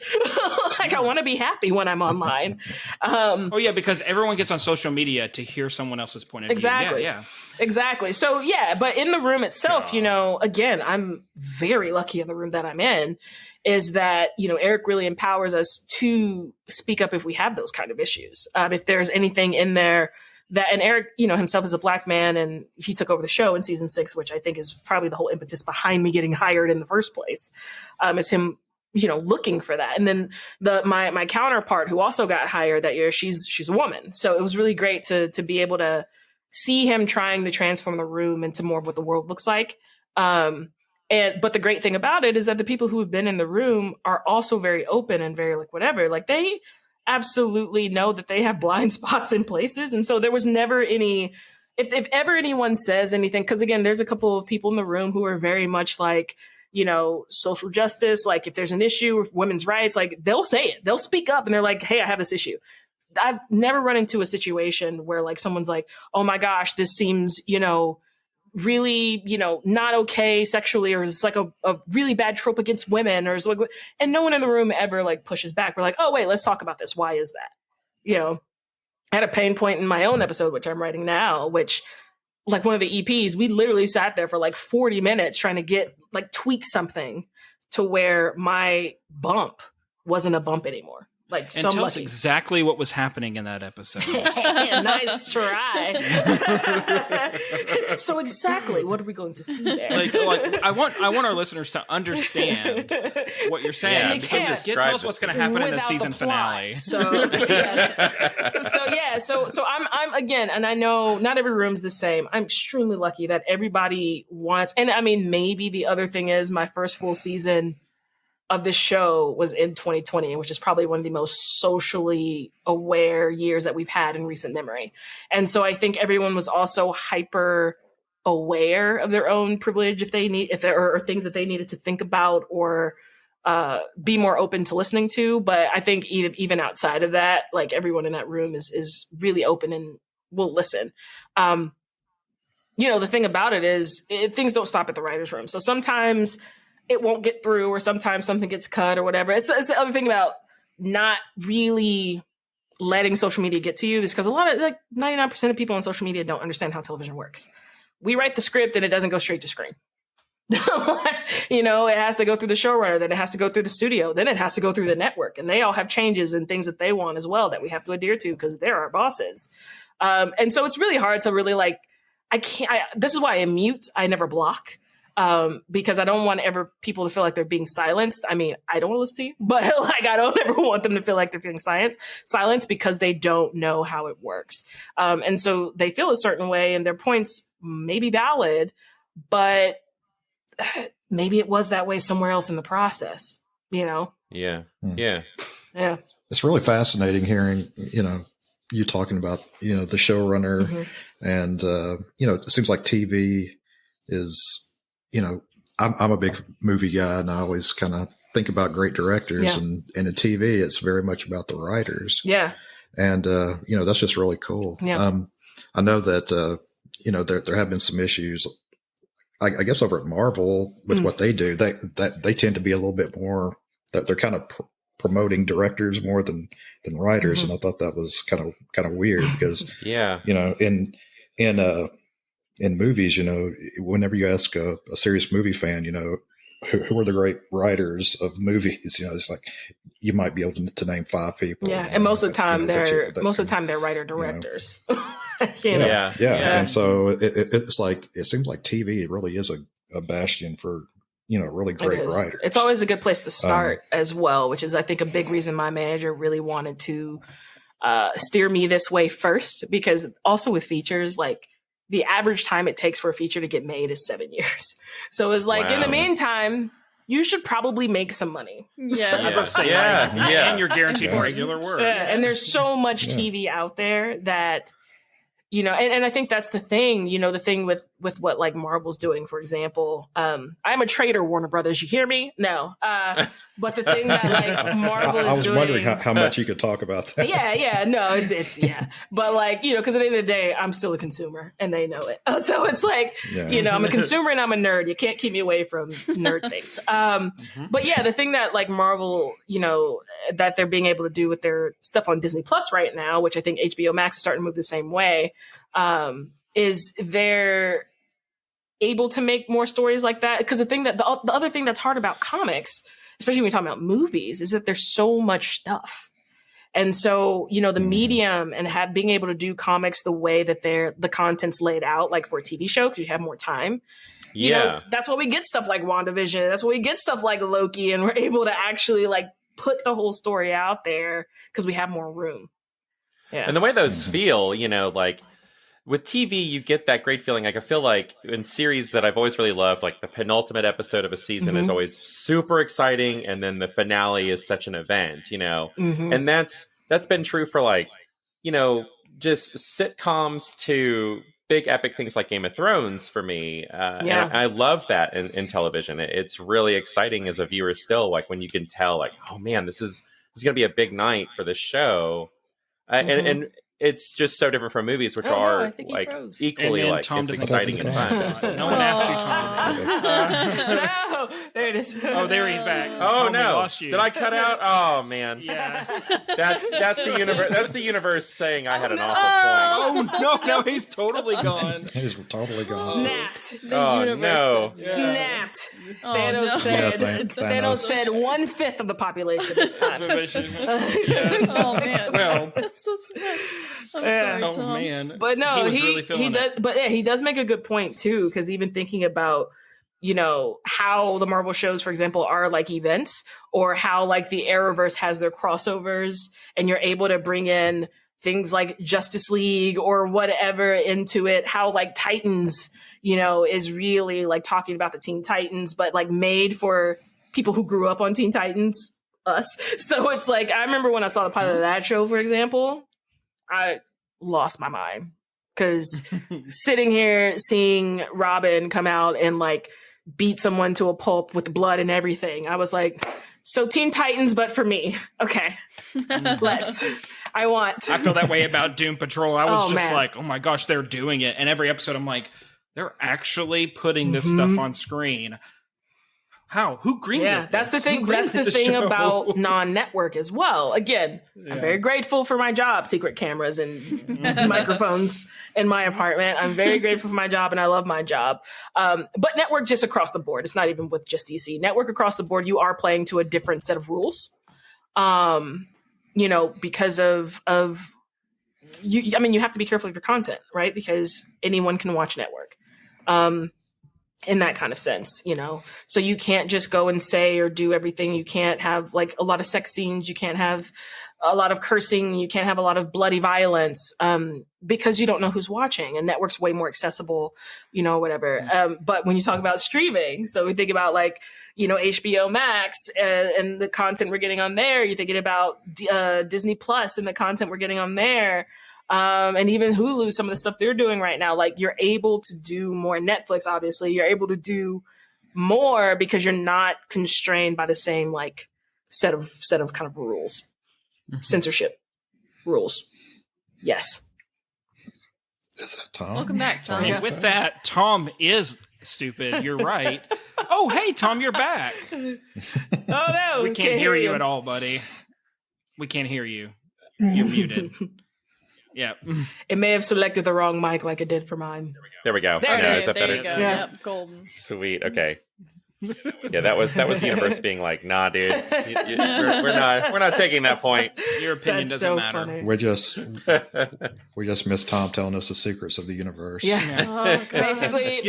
Like I want to be happy when I'm online. Because everyone gets on social media to hear someone else's point of view. Yeah. Exactly. So but in the room itself, again, I'm very lucky in the room that I'm in is that, Eric really empowers us to speak up if we have those kind of issues. If there's anything in there and Eric, himself is a Black man and he took over the show in season 6, which I think is probably the whole impetus behind me getting hired in the first place, is him, looking for that. And then my counterpart who also got hired that year, she's a woman. So it was really great to be able to see him trying to transform the room into more of what the world looks like. But the great thing about it is that the people who have been in the room are also very open and very like whatever, like they absolutely know that they have blind spots in places. And so there was never any, if ever anyone says anything, because again, there's a couple of people in the room who are very much like, social justice. Like if there's an issue with women's rights, like they'll say it, they'll speak up and they're like, hey, I have this issue. I've never run into a situation where like someone's like, oh my gosh, this seems, really, not okay sexually, or it's like a really bad trope against women, or it's like, and no one in the room ever like pushes back. We're like, oh wait, let's talk about this. Why is that? I had a pain point in my own episode, which I'm writing now, which like one of the EPs, we literally sat there for like 40 minutes trying to tweak something to where my bump wasn't a bump anymore. Like, and tell us exactly what was happening in that episode. Nice try. So exactly, what are we going to see there? Like I want our listeners to understand what you're saying. Yeah, tell us what's going to happen in the season finale. So I'm again, and I know not every room's the same. I'm extremely lucky that everybody wants, and I mean, maybe the other thing is my first full season of this show was in 2020, which is probably one of the most socially aware years that we've had in recent memory. And so I think everyone was also hyper aware of their own privilege if there are things that they needed to think about or be more open to listening to. But I think even outside of that, like everyone in that room is really open and will listen. The thing about it is things don't stop at the writer's room. So sometimes it won't get through, or sometimes something gets cut or whatever. It's the other thing about not really letting social media get to you is because a lot of 99% of people on social media don't understand how television works. We write the script and it doesn't go straight to screen. It has to go through the showrunner, then it has to go through the studio, then it has to go through the network, and they all have changes and things that they want as well that we have to adhere to because they're our bosses. And so it's really hard to really this is why I mute. I never block. Because I don't want people to feel like they're being silenced. I mean, I don't want to listen to you, but I don't ever want them to feel like they're feeling silenced because they don't know how it works. And so they feel a certain way and their points may be valid, but maybe it was that way somewhere else in the process, Yeah. Yeah. It's really fascinating hearing, you talking about, the showrunner and, it seems like TV is, I'm a big movie guy and I always kind of think about great directors and in TV, it's very much about the writers. Yeah. And, that's just really cool. Yeah. I know that, there have been some issues I guess over at Marvel with what they do, they tend to be a little bit more that they're kind of promoting directors more than writers. And I thought that was kind of weird because, in movies, whenever you ask a serious movie fan, who are the great writers of movies, it's like, you might be able to name 5 people. Yeah. And most of the time they're writer directors. Yeah. And so it's like, it seems like TV really is a bastion for, really great writers. It's always a good place to start as well, which is, I think, a big reason my manager really wanted to steer me this way first, because also with features, like, the average time it takes for a feature to get made is 7 years. So it's like, in the meantime, you should probably make some money. And you're guaranteed regular work. And there's so much TV out there that, and I think that's the thing, the thing with what like Marvel's doing, for example. I'm a traitor, Warner Brothers. You hear me? No. But the thing that like Marvel is doing. I was wondering how much you could talk about that. But like, because at the end of the day, I'm still a consumer and they know it. So it's like, I'm a consumer and I'm a nerd. You can't keep me away from nerd things. But yeah, the thing that like Marvel, that they're being able to do with their stuff on Disney Plus right now, which I think HBO Max is starting to move the same way, is they're able to make more stories like that. Because the other thing that's hard about comics, especially when you're talking about movies, is that there's so much stuff. And so, the medium and being able to do comics the way that the content's laid out, like for a TV show, because you have more time. That's why we get stuff like WandaVision. That's why we get stuff like Loki, and we're able to actually like put the whole story out there because we have more room. Yeah. And the way those feel, like with TV, you get that great feeling. Like, I feel like in series that I've always really loved, like the penultimate episode of a season is always super exciting. And then the finale is such an event, and that's been true for like, just sitcoms to big epic things like Game of Thrones for me. And I love that in television. It's really exciting as a viewer still, like when you can tell like, oh man, this is going to be a big night for this show. And it's just so different from movies, which are like equally like it's exciting and fun. No one asked you, Tom. No, there it is. Oh, there he's back. Oh no! Did I cut out? Oh man! Yeah, that's the universe. That's the universe saying I had an awful point. Oh no! He's totally gone. He's totally gone. Snapped. The universe snapped. Thanos said. Thanos said 1/5 of the population this time. Oh man! Well, that's so sad. I'm sorry, Tom. Oh man! But no, he does. But yeah, he does make a good point too, because even thinking about how the Marvel shows, for example, are like events, or how like the Arrowverse has their crossovers, and you're able to bring in things like Justice League or whatever into it. How like Titans, is really like talking about the Teen Titans, but like made for people who grew up on Teen Titans, us. So it's like, I remember when I saw the pilot of that show, for example, I lost my mind, because sitting here seeing Robin come out and like beat someone to a pulp with blood and everything, I was like, so Teen Titans, but for me. Okay, let's. I feel that way about Doom Patrol. I was like, oh my gosh, they're doing it. And every episode I'm like, they're actually putting this stuff on screen. How? Who greenlit this? That's the thing. That's the thing about non-network as well. Again, I'm very grateful for my job, secret cameras and microphones in my apartment. I'm very grateful for my job, and I love my job. But network just across the board. It's not even with just DC. Network across the board, you are playing to a different set of rules. Because of you. I mean, you have to be careful of your content, right? Because anyone can watch network. In that kind of sense, so you can't just go and say or do everything. You can't have like a lot of sex scenes. You can't have a lot of cursing. You can't have a lot of bloody violence, because you don't know who's watching, and network's way more accessible, whatever. But when you talk about streaming, so we think about like, HBO Max and the content we're getting on there. You're thinking about Disney Plus and the content we're getting on there. And even Hulu, some of the stuff they're doing right now, like you're able to do more. Netflix, obviously, you're able to do more because you're not constrained by the same like set of kind of rules, censorship rules. Yes. Is that Tom? Welcome back, Tom. And with that, Tom is Stupid. You're right. Oh, hey, Tom, you're back. Oh, no. We can't hear you at all, buddy. We can't hear you. You're muted. Yeah. It may have selected the wrong mic like it did for mine. There we go. There it is. Is that there better? you go. Yeah. Yep, golden. Sweet. Okay. Yeah, that was the universe being like, nah, dude, we're not taking that point. Your opinion That's doesn't so matter. funny. We just miss Tom telling us the secrets of the universe. Yeah. Oh, basically,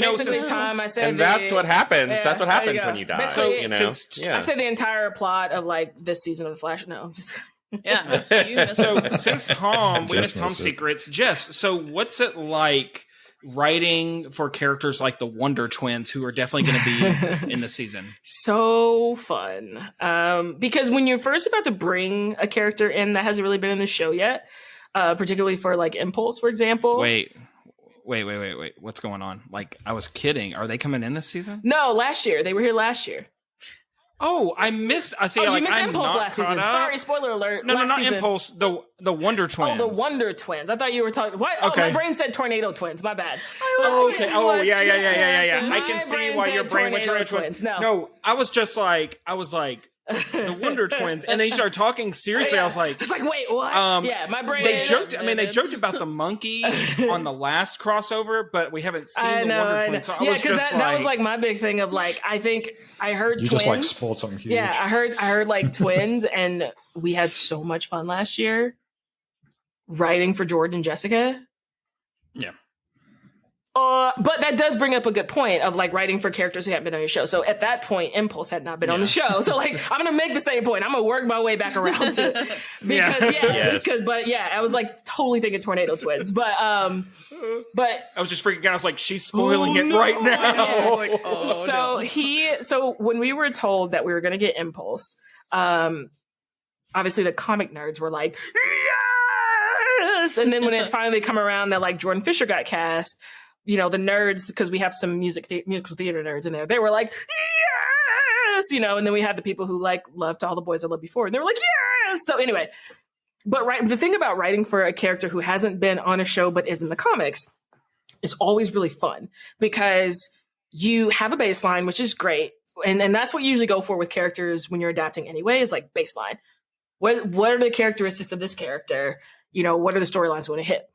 Tom, I said, and that's what happens. Yeah, that's what there you happens go. when you die. Basically, You know. I said the entire plot of like this season of The Flash. No, just Yeah. You missed So it. since Tom, we Jess missed Tom's missed it. secrets. Jess, so what's it like writing for characters like the Wonder Twins, who are definitely going to be in the season? so fun. Because when you're first about to bring a character in that hasn't really been in the show yet, particularly for like Impulse, for example. Wait. What's going on? Like, I was kidding. Are they coming in this season? No, last year. They were here last year. Oh, I missed. I see. Oh, like, you missed I'm Impulse not last season. caught up. Sorry, spoiler alert. No, last not season. Impulse. The Wonder Twins. Oh, the Wonder Twins. I thought you were talking. What? Okay. Oh, my brain said Tornado Twins. My bad. Oh, okay. Oh, yeah. I My can see brain why said your brain went to Tornado Tornado Twins. Twins. No, I was like the Wonder Twins, and then you started talking seriously. Yeah. I was like, It's like, wait, what? Yeah, my brain. They joked. I mean, they joked about the monkey on the last crossover, but we haven't seen the Wonder Twins. So I was just that was like my big thing of like, I think I heard You twins. just like spoiled something huge. Yeah, I heard like twins, and we had so much fun last year writing for Jordan and Jessica. Yeah. But that does bring up a good point of like writing for characters who haven't been on your show. So at that point, Impulse had not been on the show. So like, I'm gonna make the same point. I'm gonna work my way back around to it because I was like totally thinking Tornado Twins, but I was just freaking out. I was like, she's spoiling it right now. Yeah. I was like, So when we were told that we were gonna get Impulse, obviously the comic nerds were like, yes! And then when it finally come around that like Jordan Fisher got cast, you know, the nerds, because we have some musical theater nerds in there, they were like, yes! You know, and then we had the people who like loved All the Boys I Loved Before, and they were like, yes! So anyway, but the thing about writing for a character who hasn't been on a show but is in the comics is always really fun, because you have a baseline, which is great. And that's what you usually go for with characters when you're adapting anyway, is like baseline. What are the characteristics of this character? You know, what are the storylines we want to hit?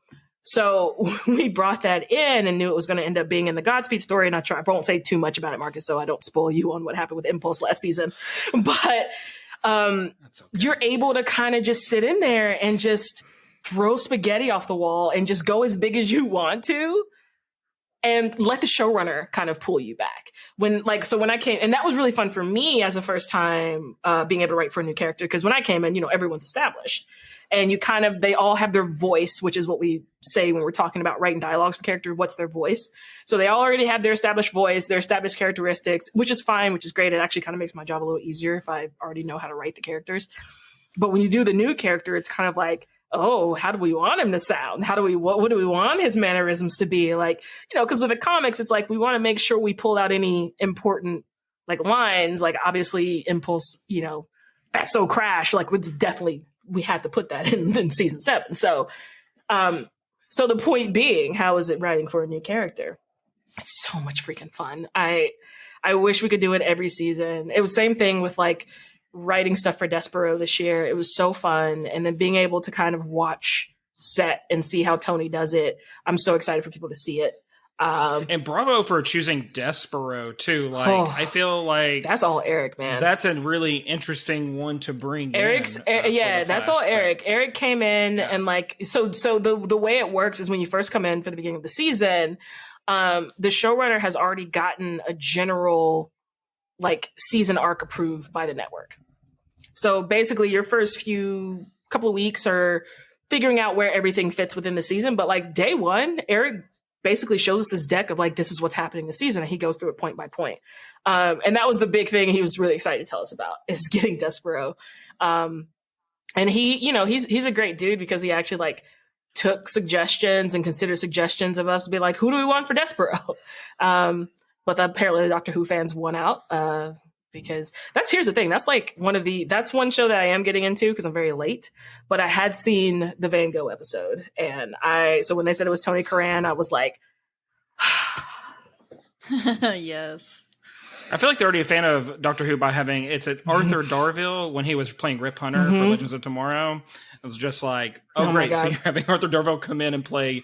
So we brought that in and knew it was going to end up being in the Godspeed story. And I won't say too much about it, Marcus, so I don't spoil you on what happened with Impulse last season. But you're able to kind of just sit in there and just throw spaghetti off the wall and just go as big as you want to, and let the showrunner kind of pull you back. When I came, and that was really fun for me as a first time being able to write for a new character. Because when I came in, you know, everyone's established, and they all have their voice, which is what we say when we're talking about writing dialogues for character. What's their voice? So they all already have their established voice, their established characteristics, which is fine, which is great. It actually kind of makes my job a little easier if I already know how to write the characters. But when you do the new character, it's kind of like, oh, how do we want him to sound? What do we want his mannerisms to be? Like, you know, because with the comics, it's like we want to make sure we pull out any important like lines. Like obviously Impulse, you know, that's so Crash. Like it's definitely, we had to put that in season 7. So the point being, how is it writing for a new character? It's so much freaking fun. I wish we could do it every season. It was same thing with like writing stuff for Despero this year. It was so fun. And then being able to kind of watch set and see how Tony does it. I'm so excited for people to see it. And bravo for choosing Despero too. Like, I feel like that's all Eric, man. That's a really interesting one to bring. That's all Eric. Eric came in and like, so the way it works is when you first come in for the beginning of the season, the showrunner has already gotten a general like season arc approved by the network. So basically your first couple of weeks are figuring out where everything fits within the season. But like day one, Eric basically shows us this deck of like, this is what's happening this season. And he goes through it point by point. And that was the big thing he was really excited to tell us about, is getting Despero. And he, you know, he's a great dude because he actually like took suggestions and considered suggestions of us to be like, who do we want for Despero? But apparently the Doctor Who fans won out, because here's the thing. That's one show that I am getting into because I'm very late, but I had seen the Van Gogh episode. And so when they said it was Tony Curran, I was like, Yes. I feel like they're already a fan of Doctor Who by having Arthur Darvill when he was playing Rip Hunter for Legends of Tomorrow. It was just like, oh great, so you're having Arthur Darvill come in and play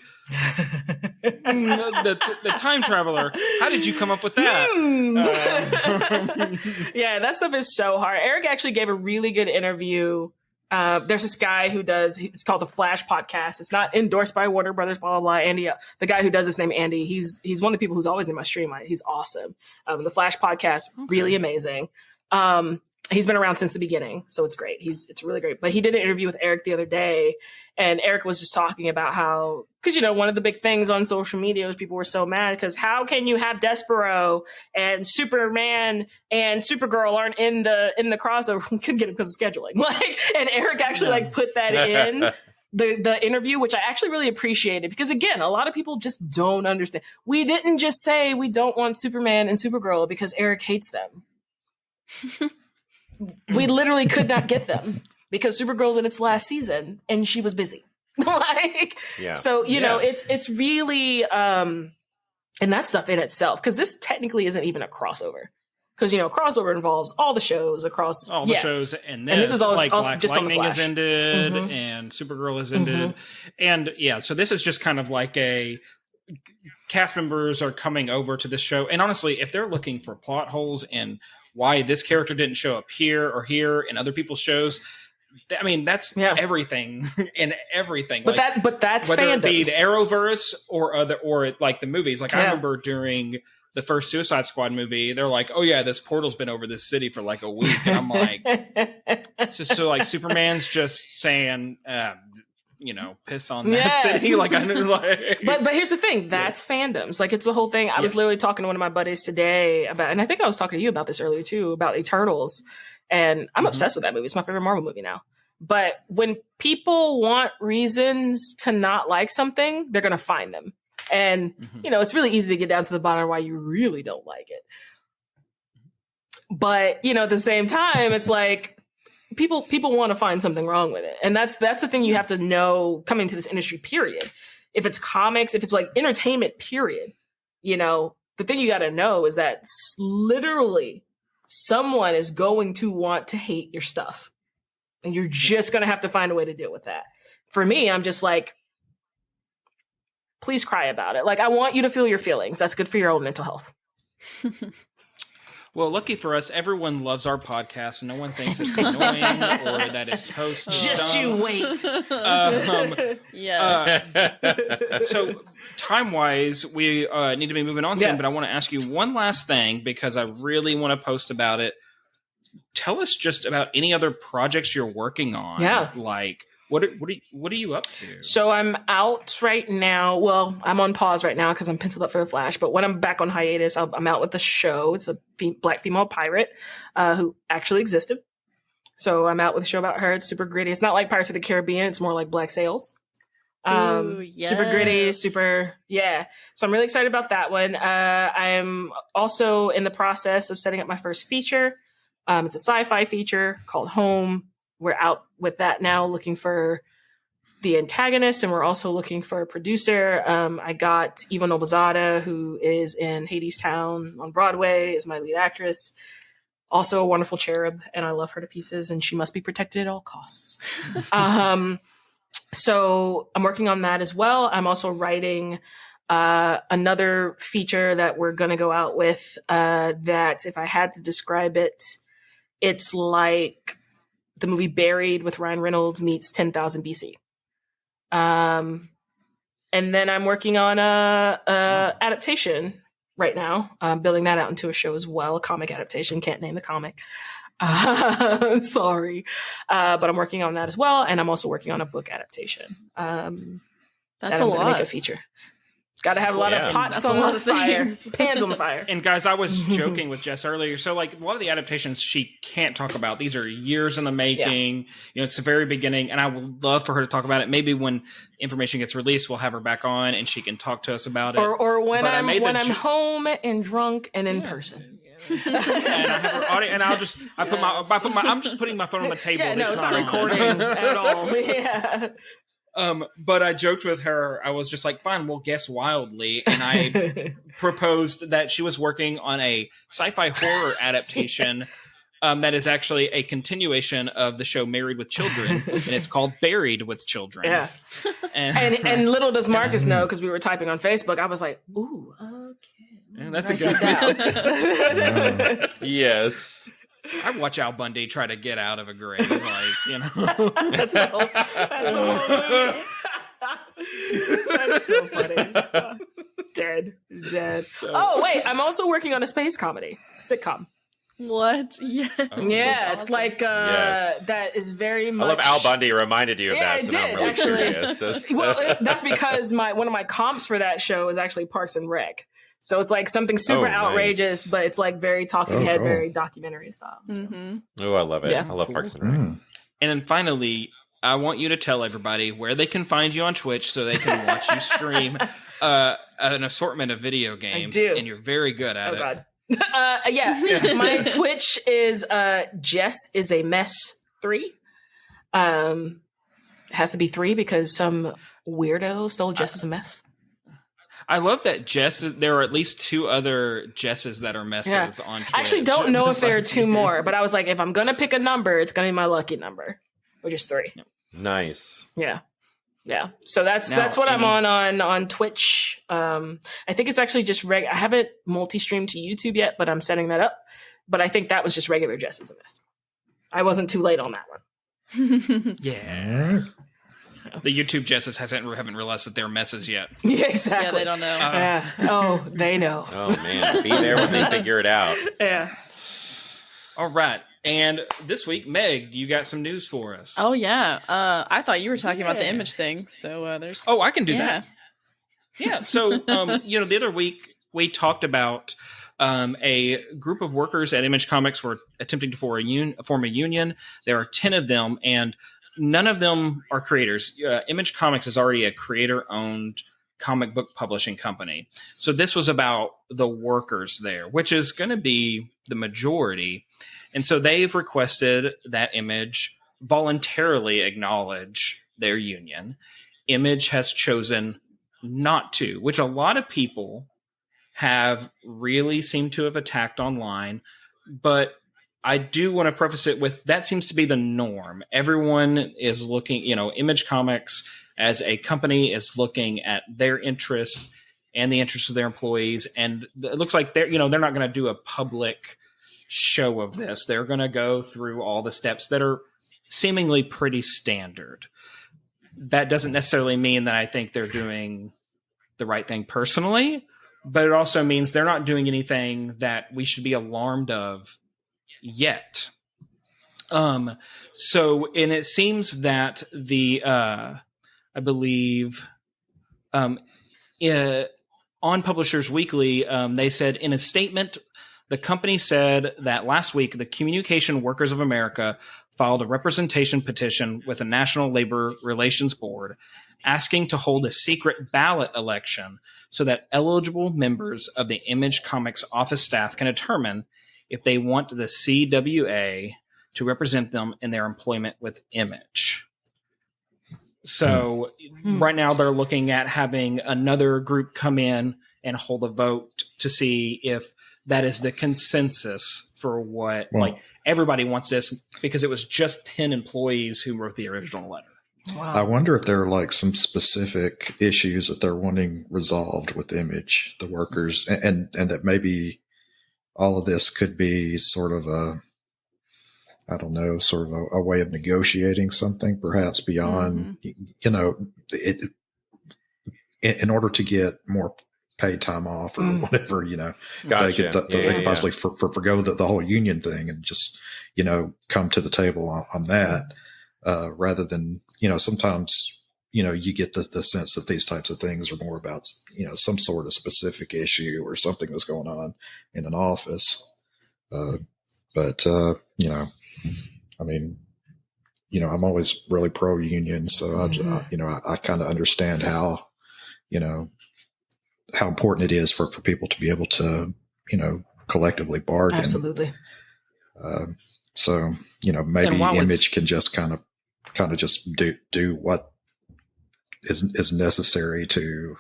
the time traveler. How did you come up with that? Yeah, that stuff is so hard. Eric actually gave a really good interview. There's this guy who it's called the Flash Podcast. It's not endorsed by Warner Brothers, blah, blah, blah. Andy, the guy who does this named Andy, he's one of the people who's always in my stream. He's awesome. The Flash Podcast, really amazing. He's been around since the beginning, so it's great. It's really great. But he did an interview with Eric the other day, and Eric was just talking about how, because, one of the big things on social media was people were so mad because how can you have Despero and Superman and Supergirl aren't in the crossover? We couldn't get him because of scheduling. And Eric actually put that in the interview, which I actually really appreciated, because again, a lot of people just don't understand. We didn't just say we don't want Superman and Supergirl because Eric hates them. We literally could not get them because Supergirl's in its last season and she was busy. So, it's really, and that stuff in itself, because this technically isn't even a crossover. Because, crossover involves all the shows across all the shows, and this is also Black just Lightning on the Flash. is ended, and Supergirl is ended, and so this is just kind of like a cast members are coming over to this show, and honestly, if they're looking for plot holes and why this character didn't show up here or here in other people's shows, I mean, that's everything in everything. But that's whether fandoms. it be the Arrowverse or like the movies. Like I remember during the first Suicide Squad movie, they're like, "Oh yeah, this portal's been over this city for like a week," and I'm like, it's just so like Superman's just saying, piss on that city. Like I knew, like. But here's the thing, that's fandoms. Like it's the whole thing. I was literally talking to one of my buddies today about, and I think I was talking to you about this earlier too, about Eternals. And I'm obsessed with that movie. It's my favorite Marvel movie now. But when people want reasons to not like something, they're going to find them. And, it's really easy to get down to the bottom of why you really don't like it. But, at the same time, it's like people want to find something wrong with it. And that's the thing you have to know coming to this industry, period. If it's comics, if it's like entertainment, period, the thing you got to know is that literally someone is going to want to hate your stuff. And you're just going to have to find a way to deal with that. For me, I'm just like, please cry about it. Like, I want you to feel your feelings. That's good for your own mental health. Well, lucky for us, everyone loves our podcast, and no one thinks it's annoying or that its host is just dumb. You wait. So, time-wise, we need to be moving on soon, but I want to ask you one last thing because I really want to post about it. Tell us just about any other projects you're working on. Yeah. Like, what are you up to? So I'm out right now. Well, I'm on pause right now because I'm penciled up for the Flash. But when I'm back on hiatus, I'm out with the show. It's a black female pirate who actually existed. So I'm out with a show about her. It's super gritty. It's not like Pirates of the Caribbean. It's more like Black Sails. Super gritty, super, So I'm really excited about that one. I'm also in the process of setting up my first feature. It's a sci-fi feature called Home. We're out with that now, looking for the antagonist, and we're also looking for a producer. I got Eva Nobuzada, who is in Hadestown on Broadway, is my lead actress. Also a wonderful cherub, and I love her to pieces, and she must be protected at all costs. So I'm working on that as well. I'm also writing another feature that we're going to go out with that, if I had to describe it, it's like the movie Buried with Ryan Reynolds meets 10,000 BC. And then I'm working on a adaptation right now. I'm building that out into a show as well, a comic adaptation. Can't name the comic. Sorry. But I'm working on that as well. And I'm also working on a book adaptation. That's a lot. Make a feature. Got to have a lot of pots on the fire, pans on the fire. And guys, I was joking with Jess earlier. So like a lot of the adaptations she can't talk about. These are years in the making. Yeah. It's the very beginning. And I would love for her to talk about it. Maybe when information gets released, we'll have her back on and she can talk to us about it. Or when I'm home and drunk and in person. And I have her audio, and I'm just putting my phone on the table. Yeah, no, it's not recording at all. Yeah. But I joked with her. I was just like, fine, we'll guess wildly. And I proposed that she was working on a sci-fi horror adaptation that is actually a continuation of the show Married with Children. And it's called Buried with Children. Yeah. And little does Marcus know, because we were typing on Facebook, I was like, ooh, okay. And that's a good one. Yes. I watch Al Bundy try to get out of a grave, that's the whole movie. That's so funny. Dead. Oh, wait, I'm also working on a space comedy sitcom. What? Yeah. Yeah, it's awesome. Like that is very much. I love Al Bundy reminded you of that, so I'm really curious. Well, that's because one of my comps for that show is actually Parks and Rec. So it's like something super outrageous, but it's like very talking head, very documentary style. So. Oh, I love it. Yeah. I love Parks and Rec. And then finally, I want you to tell everybody where they can find you on Twitch so they can watch you stream an assortment of video games. I do. And you're very good at it. God. My Twitch is Jess is a mess 3. It has to be 3 because some weirdo stole Jess is a mess. I love that there are at least 2 other Jesses that are messes on Twitch. I actually don't know if there are 2 more, but I was like, if I'm going to pick a number, it's going to be my lucky number, which is 3. Nice. Yeah. So that's what I'm on Twitch. I think it's actually just I haven't multi-streamed to YouTube yet, but I'm setting that up. But I think that was just regular Jess is a mess. I wasn't too late on that one. Yeah. The YouTube Jesses haven't realized that they're messes yet. Yeah, exactly. Yeah, they don't know. They know. Oh, man. Be there when they figure it out. Yeah. All right. And this week, Meg, you got some news for us. Oh, yeah. I thought you were talking about the image thing. So there's... Oh, I can do that. Yeah. So, the other week, we talked about a group of workers at Image Comics were attempting to form a union. There are 10 of them, and none of them are creators. Image Comics is already a creator-owned comic book publishing company. So this was about the workers there, which is going to be the majority. And so they've requested that Image voluntarily acknowledge their union. Image has chosen not to, which a lot of people have really seemed to have attacked online. But I do want to preface it with that seems to be the norm. Everyone is looking, Image Comics as a company is looking at their interests and the interests of their employees. And it looks like they're not going to do a public show of this. They're going to go through all the steps that are seemingly pretty standard. That doesn't necessarily mean that I think they're doing the right thing personally, but it also means they're not doing anything that we should be alarmed of yet. And it seems that I believe, on Publishers Weekly, they said in a statement, the company said that last week, the Communication Workers of America filed a representation petition with the National Labor Relations Board asking to hold a secret ballot election so that eligible members of the Image Comics office staff can determine if they want the CWA to represent them in their employment with Image. So right now they're looking at having another group come in and hold a vote to see if that is the consensus for what, everybody wants this, because it was just 10 employees who wrote the original letter. Wow. I wonder if there are some specific issues that they're wanting resolved with Image, the workers, and that maybe all of this could be sort of a way of negotiating something, perhaps beyond, it, in order to get more paid time off or whatever, Gotcha. They could possibly forgo the whole union thing and just, come to the table on that, rather than, sometimes, you get the sense that these types of things are more about, some sort of specific issue or something that's going on in an office. I'm always really pro-union, so I kind of understand how important it is for people to be able to, collectively bargain. Absolutely. Maybe Image can just kind of just do what is necessary to,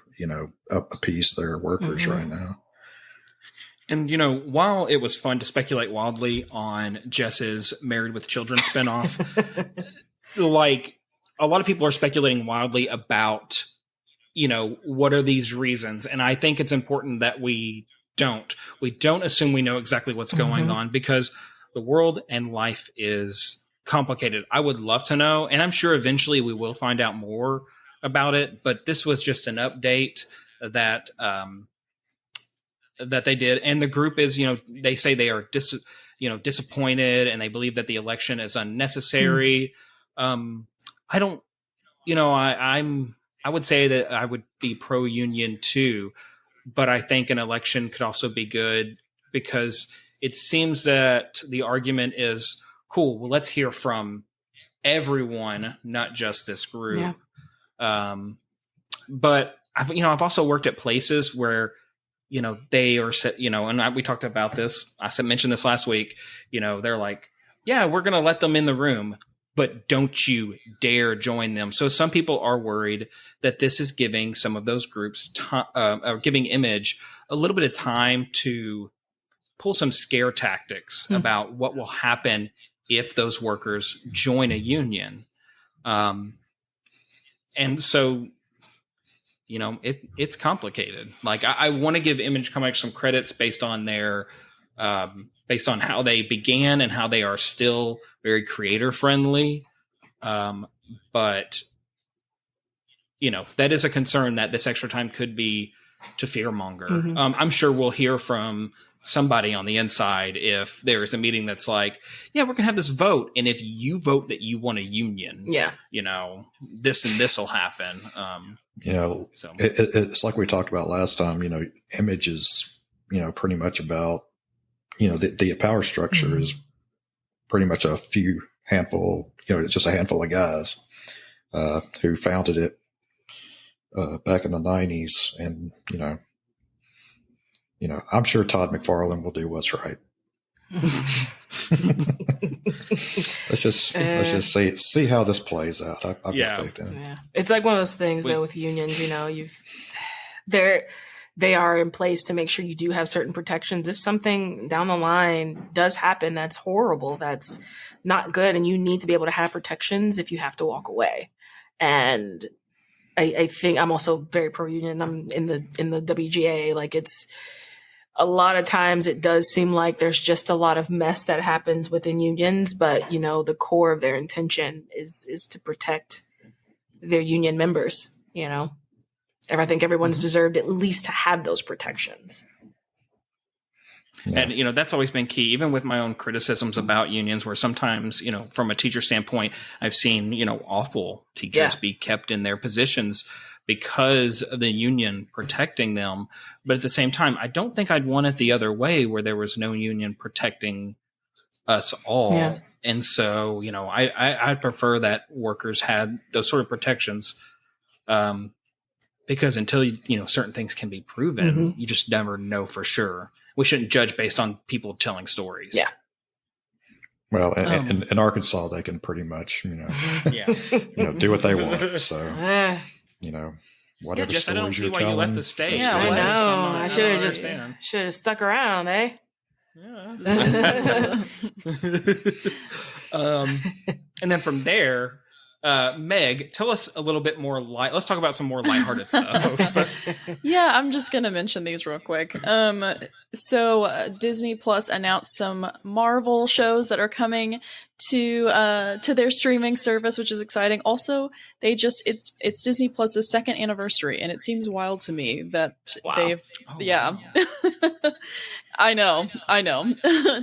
appease their workers right now. And, while it was fun to speculate wildly on Jess's Married with Children spinoff, like a lot of people are speculating wildly about, what are these reasons? And I think it's important that we don't assume we know exactly what's going on, because the world and life is complicated. I would love to know, and I'm sure eventually we will find out more about it, but this was just an update that that they did. And the group is, they say they are disappointed, and they believe that the election is unnecessary. I don't, I would say that I would be pro-union too, but I think an election could also be good, because it seems that the argument is, cool, well, let's hear from everyone, not just this group. Yeah. But I've also worked at places where, they are set, and we talked about this. I mentioned this last week. They're like, yeah, we're going to let them in the room, but don't you dare join them. So some people are worried that this is giving some of those groups giving Image a little bit of time to pull some scare tactics about what will happen if those workers join a union. And so, it's complicated. Like I want to give Image Comics some credits based on their, based on how they began and how they are still very creator friendly. But that is a concern, that this extra time could be to fearmonger. I'm sure we'll hear from somebody on the inside if there is a meeting that's like, yeah, we're going to have this vote, and if you vote that you want a union, this and this will happen. So it's like we talked about last time. Image is pretty much about the power structure is pretty much a few handful, just a handful of guys who founded it back in the 90s, and I'm sure Todd McFarlane will do what's right. let's just see how this plays out. I've got faith in it. Yeah. It's like one of those things though with unions, they are in place to make sure you do have certain protections. If something down the line does happen that's horrible, that's not good, and you need to be able to have protections if you have to walk away. And I think I'm also very pro-union. I'm in the WGA. Like, it's a lot of times it does seem like there's just a lot of mess that happens within unions, but the core of their intention is to protect their union members. And I think everyone's deserved at least to have those protections. Yeah. And, that's always been key, even with my own criticisms about unions, where sometimes, from a teacher standpoint, I've seen, awful teachers be kept in their positions because of the union protecting them. But at the same time, I don't think I'd want it the other way, where there was no union protecting us all. Yeah. And so, I'd prefer that workers had those sort of protections, because until, certain things can be proven, you just never know for sure. We shouldn't judge based on people telling stories. Yeah. Well, in Arkansas, they can pretty much, do what they want. So, whatever Jess, stories I don't see you're why telling. you left the state. Yeah, I know. I should have stuck around, eh? Yeah. And then from there, Meg, tell us a little bit more let's talk about some more lighthearted stuff. Yeah, I'm just gonna mention these real quick. So Disney Plus announced some Marvel shows that are coming to their streaming service, which is exciting. Also, it's Disney Plus's 2nd anniversary, and it seems wild to me that they've I know.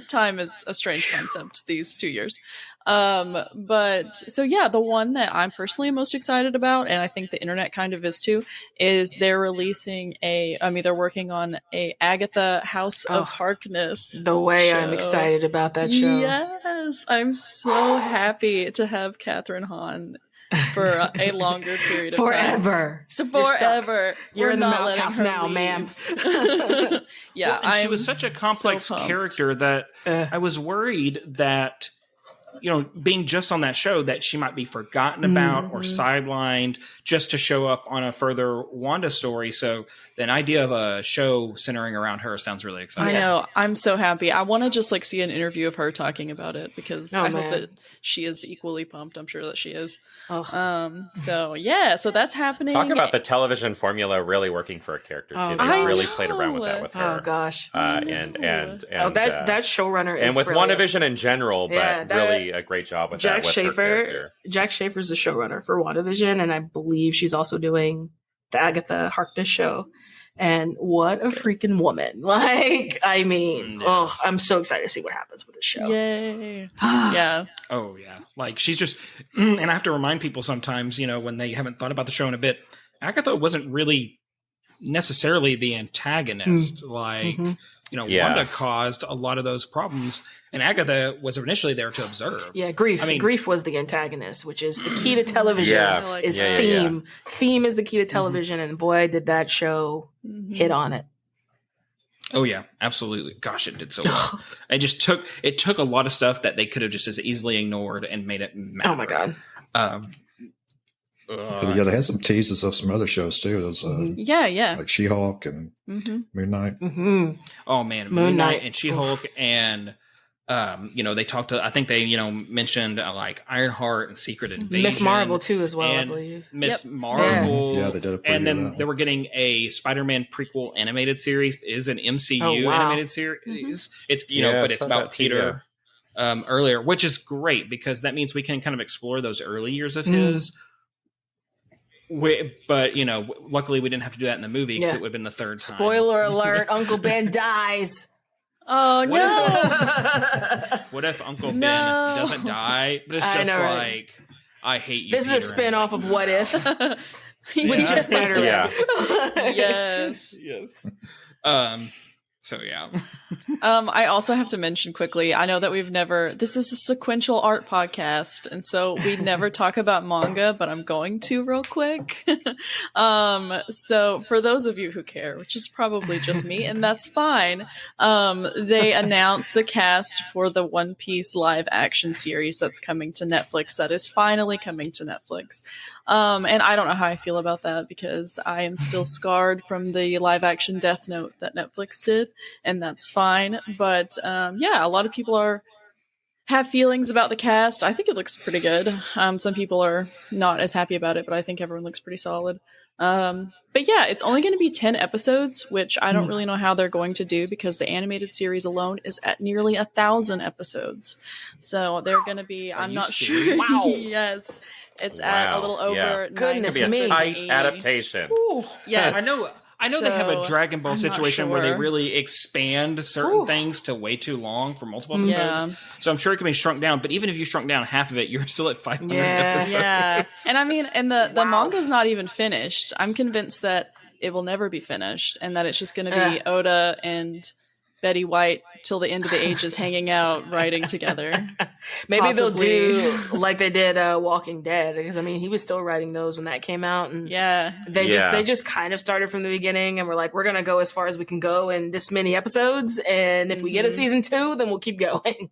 Time is a strange concept these 2 years. But so yeah, the one that I'm personally most excited about, and I think the internet kind of is too, is they're releasing they're working on a Agatha House of Harkness. The way show. I'm excited about that show. Yes, I'm so happy to have Catherine Hahn for a longer period of time. Forever. So forever. You're in the mouse house now, ma'am. Yeah. Well, she was such a complex character that I was worried that, being just on that show, that she might be forgotten about or sidelined just to show up on a further Wanda story. So the idea of a show centering around her sounds really exciting. I know. I'm so happy. I want to just like see an interview of her talking about it, because I hope that she is equally pumped. I'm sure that she is. So that's happening. Talk about the television formula really working for a character too. They really played around with that with her. Oh gosh. And that showrunner is and with brilliant. WandaVision in general, but really a great job with Jack that. Schaefer. Jack Schaefer's the showrunner for WandaVision, and I believe she's also doing the Agatha Harkness show. And what a freaking woman. Like, I mean, I'm so excited to see what happens with the show. Yay. Yeah. Oh, yeah. Like, she's just, and I have to remind people sometimes, when they haven't thought about the show in a bit, Agatha wasn't really necessarily the antagonist. Wanda caused a lot of those problems, and Agatha was initially there to observe. Yeah, Grief was the antagonist, which is the key to television. Theme. Theme is the key to television, and boy, did that show hit on it. Oh yeah, absolutely. Gosh, it did so well. It took a lot of stuff that they could have just as easily ignored and made it matter. Oh my god. They had some teases of some other shows too. Those, like She-Hulk and Moon Knight. Oh man, Moon Knight and She-Hulk, and they talked to. I think they mentioned like Ironheart and Secret Invasion, Miss Marvel too as well. I believe Miss Marvel. Yeah, they did a and then they were getting a Spider-Man prequel animated series. It is an MCU animated series. It's but it's about Peter earlier, which is great because that means we can kind of explore those early years of his. But luckily we didn't have to do that in the movie because it would have been the third time. Spoiler alert: Uncle Ben dies. Oh no! What if Uncle Ben doesn't die? But it's just like, I hate you. This Peter, is a spinoff of What If. With Jess Carson. Yes. So yeah. I also have to mention quickly, I know that this is a sequential art podcast, and so we never talk about manga, but I'm going to real quick. So for those of you who care, which is probably just me, and that's fine, they announced the cast for the One Piece live action series that's coming to Netflix, that is finally coming to Netflix. And I don't know how I feel about that because I am still scarred from the live action Death Note that Netflix did, and that's fine. But a lot of people have feelings about the cast. I think it looks pretty good. Some people are not as happy about it, but I think everyone looks pretty solid. But yeah, it's only going to be 10 episodes, which I don't really know how they're going to do because the animated series alone is at nearly 1,000 episodes. So they're going to be, I'm not sure. Wow. Yes. It's at a little over. Goodness me. Me. A tight adaptation. Yes. I know they have a Dragon Ball situation where they really expand certain things to way too long for multiple episodes. Yeah. So I'm sure it can be shrunk down, but even if you shrunk down half of it, you're still at 500 episodes. Yeah. And I mean, and the manga's not even finished. I'm convinced that it will never be finished and that it's just going to be Oda and Betty White till the end of the ages hanging out writing together. Maybe they'll do like they did Walking Dead, because I mean he was still writing those when that came out, and they just kind of started from the beginning and we're like, we're gonna go as far as we can go in this many episodes, and if we get a season 2 then we'll keep going.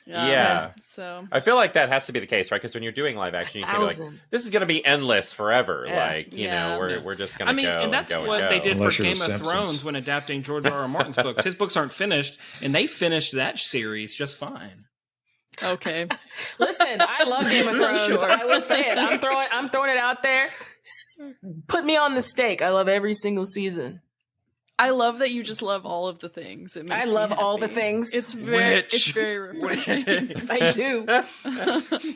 So I feel like that has to be the case, right? Because when you're doing live action, you can be like, this is going to be endless forever. Like, we're just going to go. And that's what they did for Game of Thrones when adapting George R.R. Martin's books. His books aren't finished, and they finished that series just fine. Okay. Listen, I love Game of Thrones. I will say it. I'm throwing it out there. Put me on the stake. I love every single season. I love that you just love all of the things. I love all the things. It's very refreshing. I do.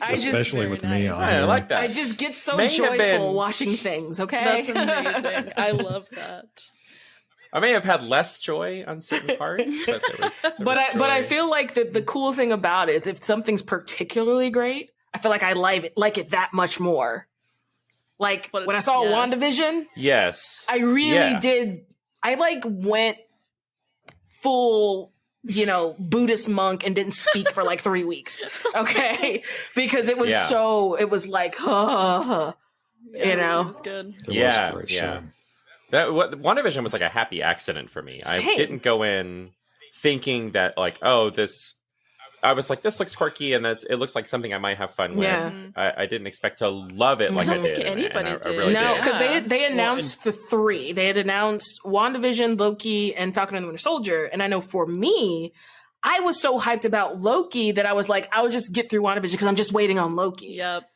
Especially with me on. I like that. I just get so joyful watching things. Okay, that's amazing. I love that. I may have had less joy on certain parts, but there was but I feel like the cool thing about it is if something's particularly great, I feel like I like it that much more. Like when I saw WandaVision, I really did. I went full, Buddhist monk and didn't speak for 3 weeks. Okay. Because it was it was like, it was good. That WandaVision was like a happy accident for me. I didn't go in thinking that I was like, this looks quirky, and it looks like something I might have fun with. Yeah. I didn't expect to love it like I did. Anybody I did. really No, did. because they announced the three. They had announced WandaVision, Loki, and Falcon and the Winter Soldier. And I know for me, I was so hyped about Loki that I was like, I would just get through WandaVision because I'm just waiting on Loki. Yep.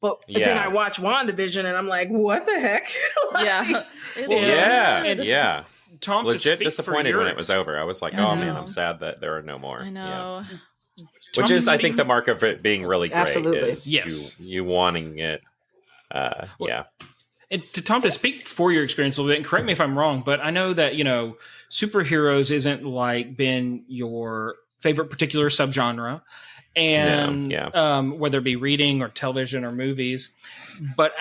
But then I watch WandaVision and I'm like, what the heck? Yeah. Yeah. Tom, legit disappointed when it was over. I was like, oh man, I'm sad that there are no more. I know. Yeah. Which is, I think, the mark of it being really great. Absolutely. Is yes. You wanting it. Yeah. And to Tom, to speak for your experience a little bit, and correct me if I'm wrong, but I know that, superheroes isn't like been your favorite particular subgenre. And whether it be reading or television or movies, but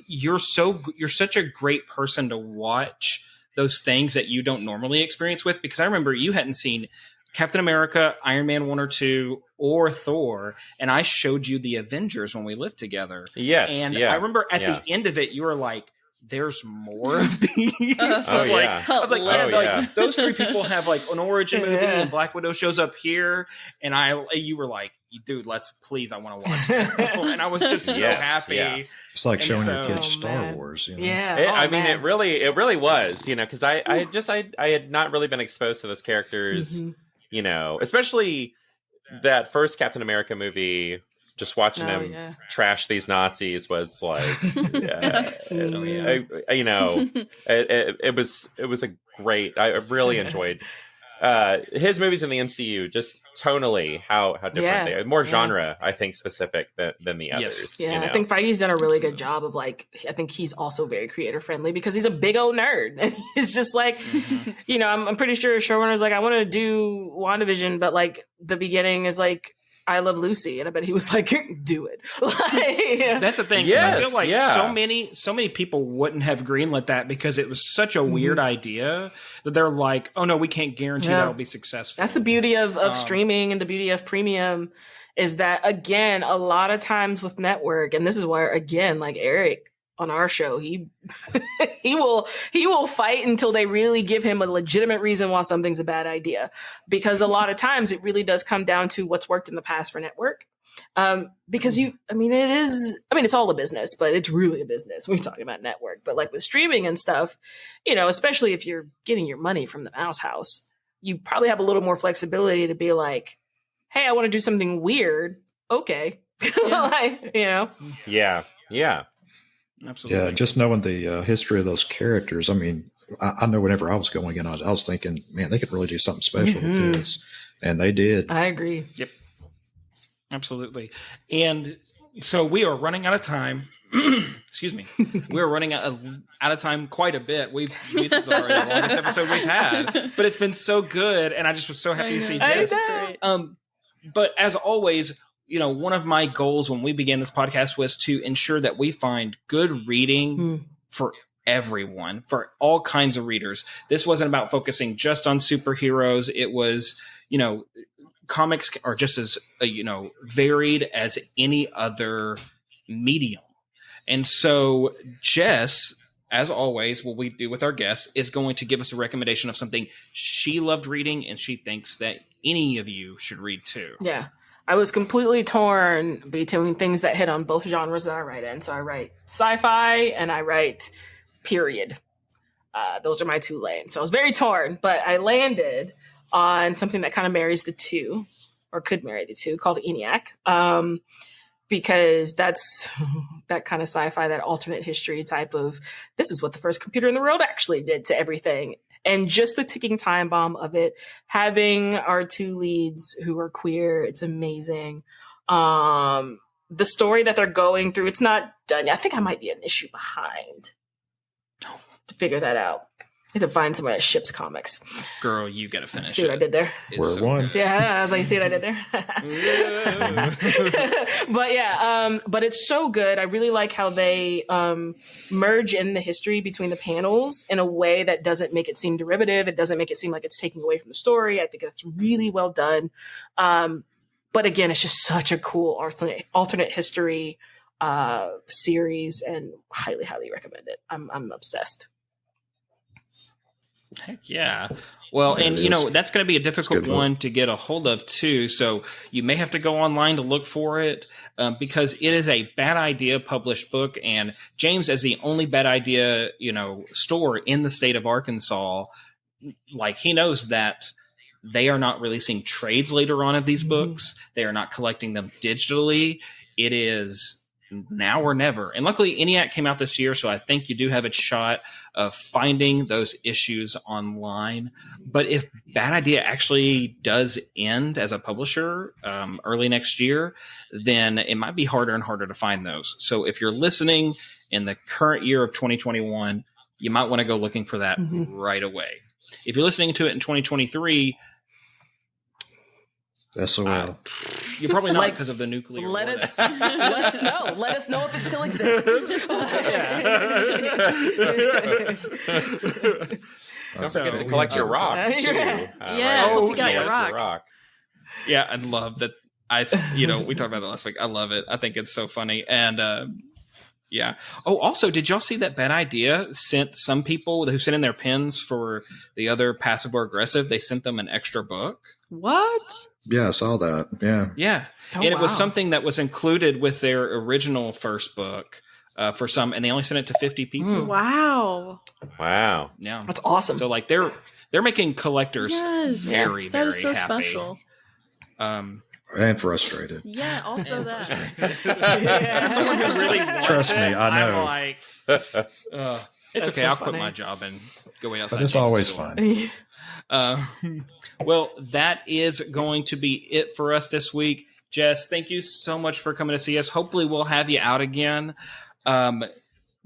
you're such a great person to watch those things that you don't normally experience with, because I remember you hadn't seen Captain America, Iron Man 1 or 2, or Thor, and I showed you the Avengers when we lived together. Yes, and I remember at the end of it, you were like, "There's more of these." I was like, those three people have like an origin movie, and Black Widow shows up here, and you were like, "Dude, please, I want to watch that." And I was just so happy. Yeah. It's like showing your kids Star Wars. Yeah, I mean, it really was, because I had not really been exposed to those characters. Especially that first Captain America movie, just watching him trash these Nazis was like, it was a great. I really enjoyed his movies in the MCU, just tonally how different they are, more genre I think specific than the others. I think Feige's done a really good job of I think he's also very creator friendly because he's a big old nerd and he's just like I'm pretty sure showrunner's like, I want to do WandaVision, but like the beginning is like I Love Lucy, and I bet he was like, do it. That's the thing. I feel like so many people wouldn't have greenlit that because it was such a weird idea that they're like, oh no, we can't guarantee that'll be successful. That's the beauty of streaming, and the beauty of premium is that, again, a lot of times with network, and this is where, again, like Eric on our show, he will fight until they really give him a legitimate reason why something's a bad idea. Because a lot of times it really does come down to what's worked in the past for network. Because it's all a business, but it's really a business when you're talking about network. But like with streaming and stuff, especially if you're getting your money from the mouse house, you probably have a little more flexibility to be like, hey, I want to do something weird. Okay. Yeah. Absolutely. Yeah, just knowing the history of those characters. I mean, I know whenever I was going in, I was thinking, man, they could really do something special with this. And they did. I agree. Yep. Absolutely. And so we are running out of time. Excuse me. We're running out of time quite a bit. This is already the longest episode we've had. But it's been so good. And I just was so happy to see Jess. But as always, one of my goals when we began this podcast was to ensure that we find good reading for everyone, for all kinds of readers. This wasn't about focusing just on superheroes. It was, comics are just as, varied as any other medium. And so Jess, as always, what we do with our guests is going to give us a recommendation of something she loved reading and she thinks that any of you should read too. Yeah. I was completely torn between things that hit on both genres that I write in. So I write sci-fi and I write period. Those are my two lanes. So I was very torn, but I landed on something that kind of marries the two, or could marry the two, called Eniac. Because that's that kind of sci-fi, that alternate history type of, this is what the first computer in the world actually did to everything. And just the ticking time bomb of it, having our two leads who are queer, it's amazing. The story that they're going through, it's not done yet. I think I might be an issue behind to figure that out. I need to find someone that ships comics. Girl, you got to finish See what I did there? We're one. Yeah, I was like, see what I did there? But it's so good. I really like how they merge in the history between the panels in a way that doesn't make it seem derivative. It doesn't make it seem like it's taking away from the story. I think that's really well done. But again, it's just such a cool alternate history series, and highly, highly recommend it. I'm obsessed. Heck yeah. Well, and that's going to be a difficult one to get a hold of too. So you may have to go online to look for it because it is a Bad Idea published book. And James, as the only Bad Idea, store in the state of Arkansas, like he knows that they are not releasing trades later on of these books. They are not collecting them digitally. It is now or never. And luckily Eniac came out this year, so I think you do have a shot of finding those issues online. But if Bad Idea actually does end as a publisher early next year, then it might be harder and harder to find those. So if you're listening in the current year of 2021, you might want to go looking for that right away. If you're listening to it in 2023, SOL. You're probably not because of the nuclear. Let us know. Let us know if it still exists. Don't forget to collect your rock. Too. You got your rock. Yeah, I love that. We talked about that last week. I love it. I think it's so funny. And yeah. Oh, also, did y'all see that Bad Idea sent some people who sent in their pins for the other passive or aggressive? They sent them an extra book. What? Yeah, I saw that. Yeah. Yeah. Oh, and it was something that was included with their original first book for some, and they only sent it to 50 people. Wow. Wow. Yeah. That's awesome. So like they're making collectors very, that is so happy. Special. And frustrated. Yeah, also that. Someone who really Trust me, I know. I'm like, it's okay. so I'll funny. quit my job and go wait outside. But it's always fun. Well, that is going to be it for us this week. Jess, thank you so much for coming to see us. Hopefully we'll have you out again.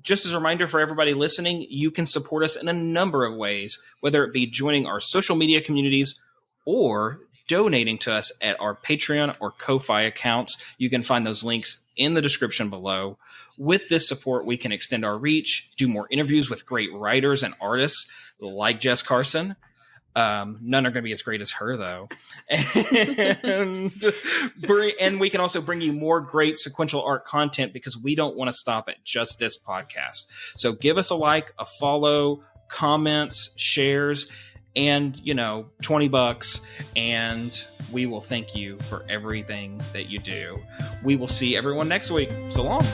Just as a reminder for everybody listening, you can support us in a number of ways, whether it be joining our social media communities or donating to us at our Patreon or Ko-Fi accounts. You can find those links in the description below. With this support, we can extend our reach, do more interviews with great writers and artists like Jess Carson. None are going to be as great as her, though. And we can also bring you more great sequential art content because we don't want to stop at just this podcast. So give us a like, a follow, comments, shares, and, $20, and we will thank you for everything that you do. We will see everyone next week. So long.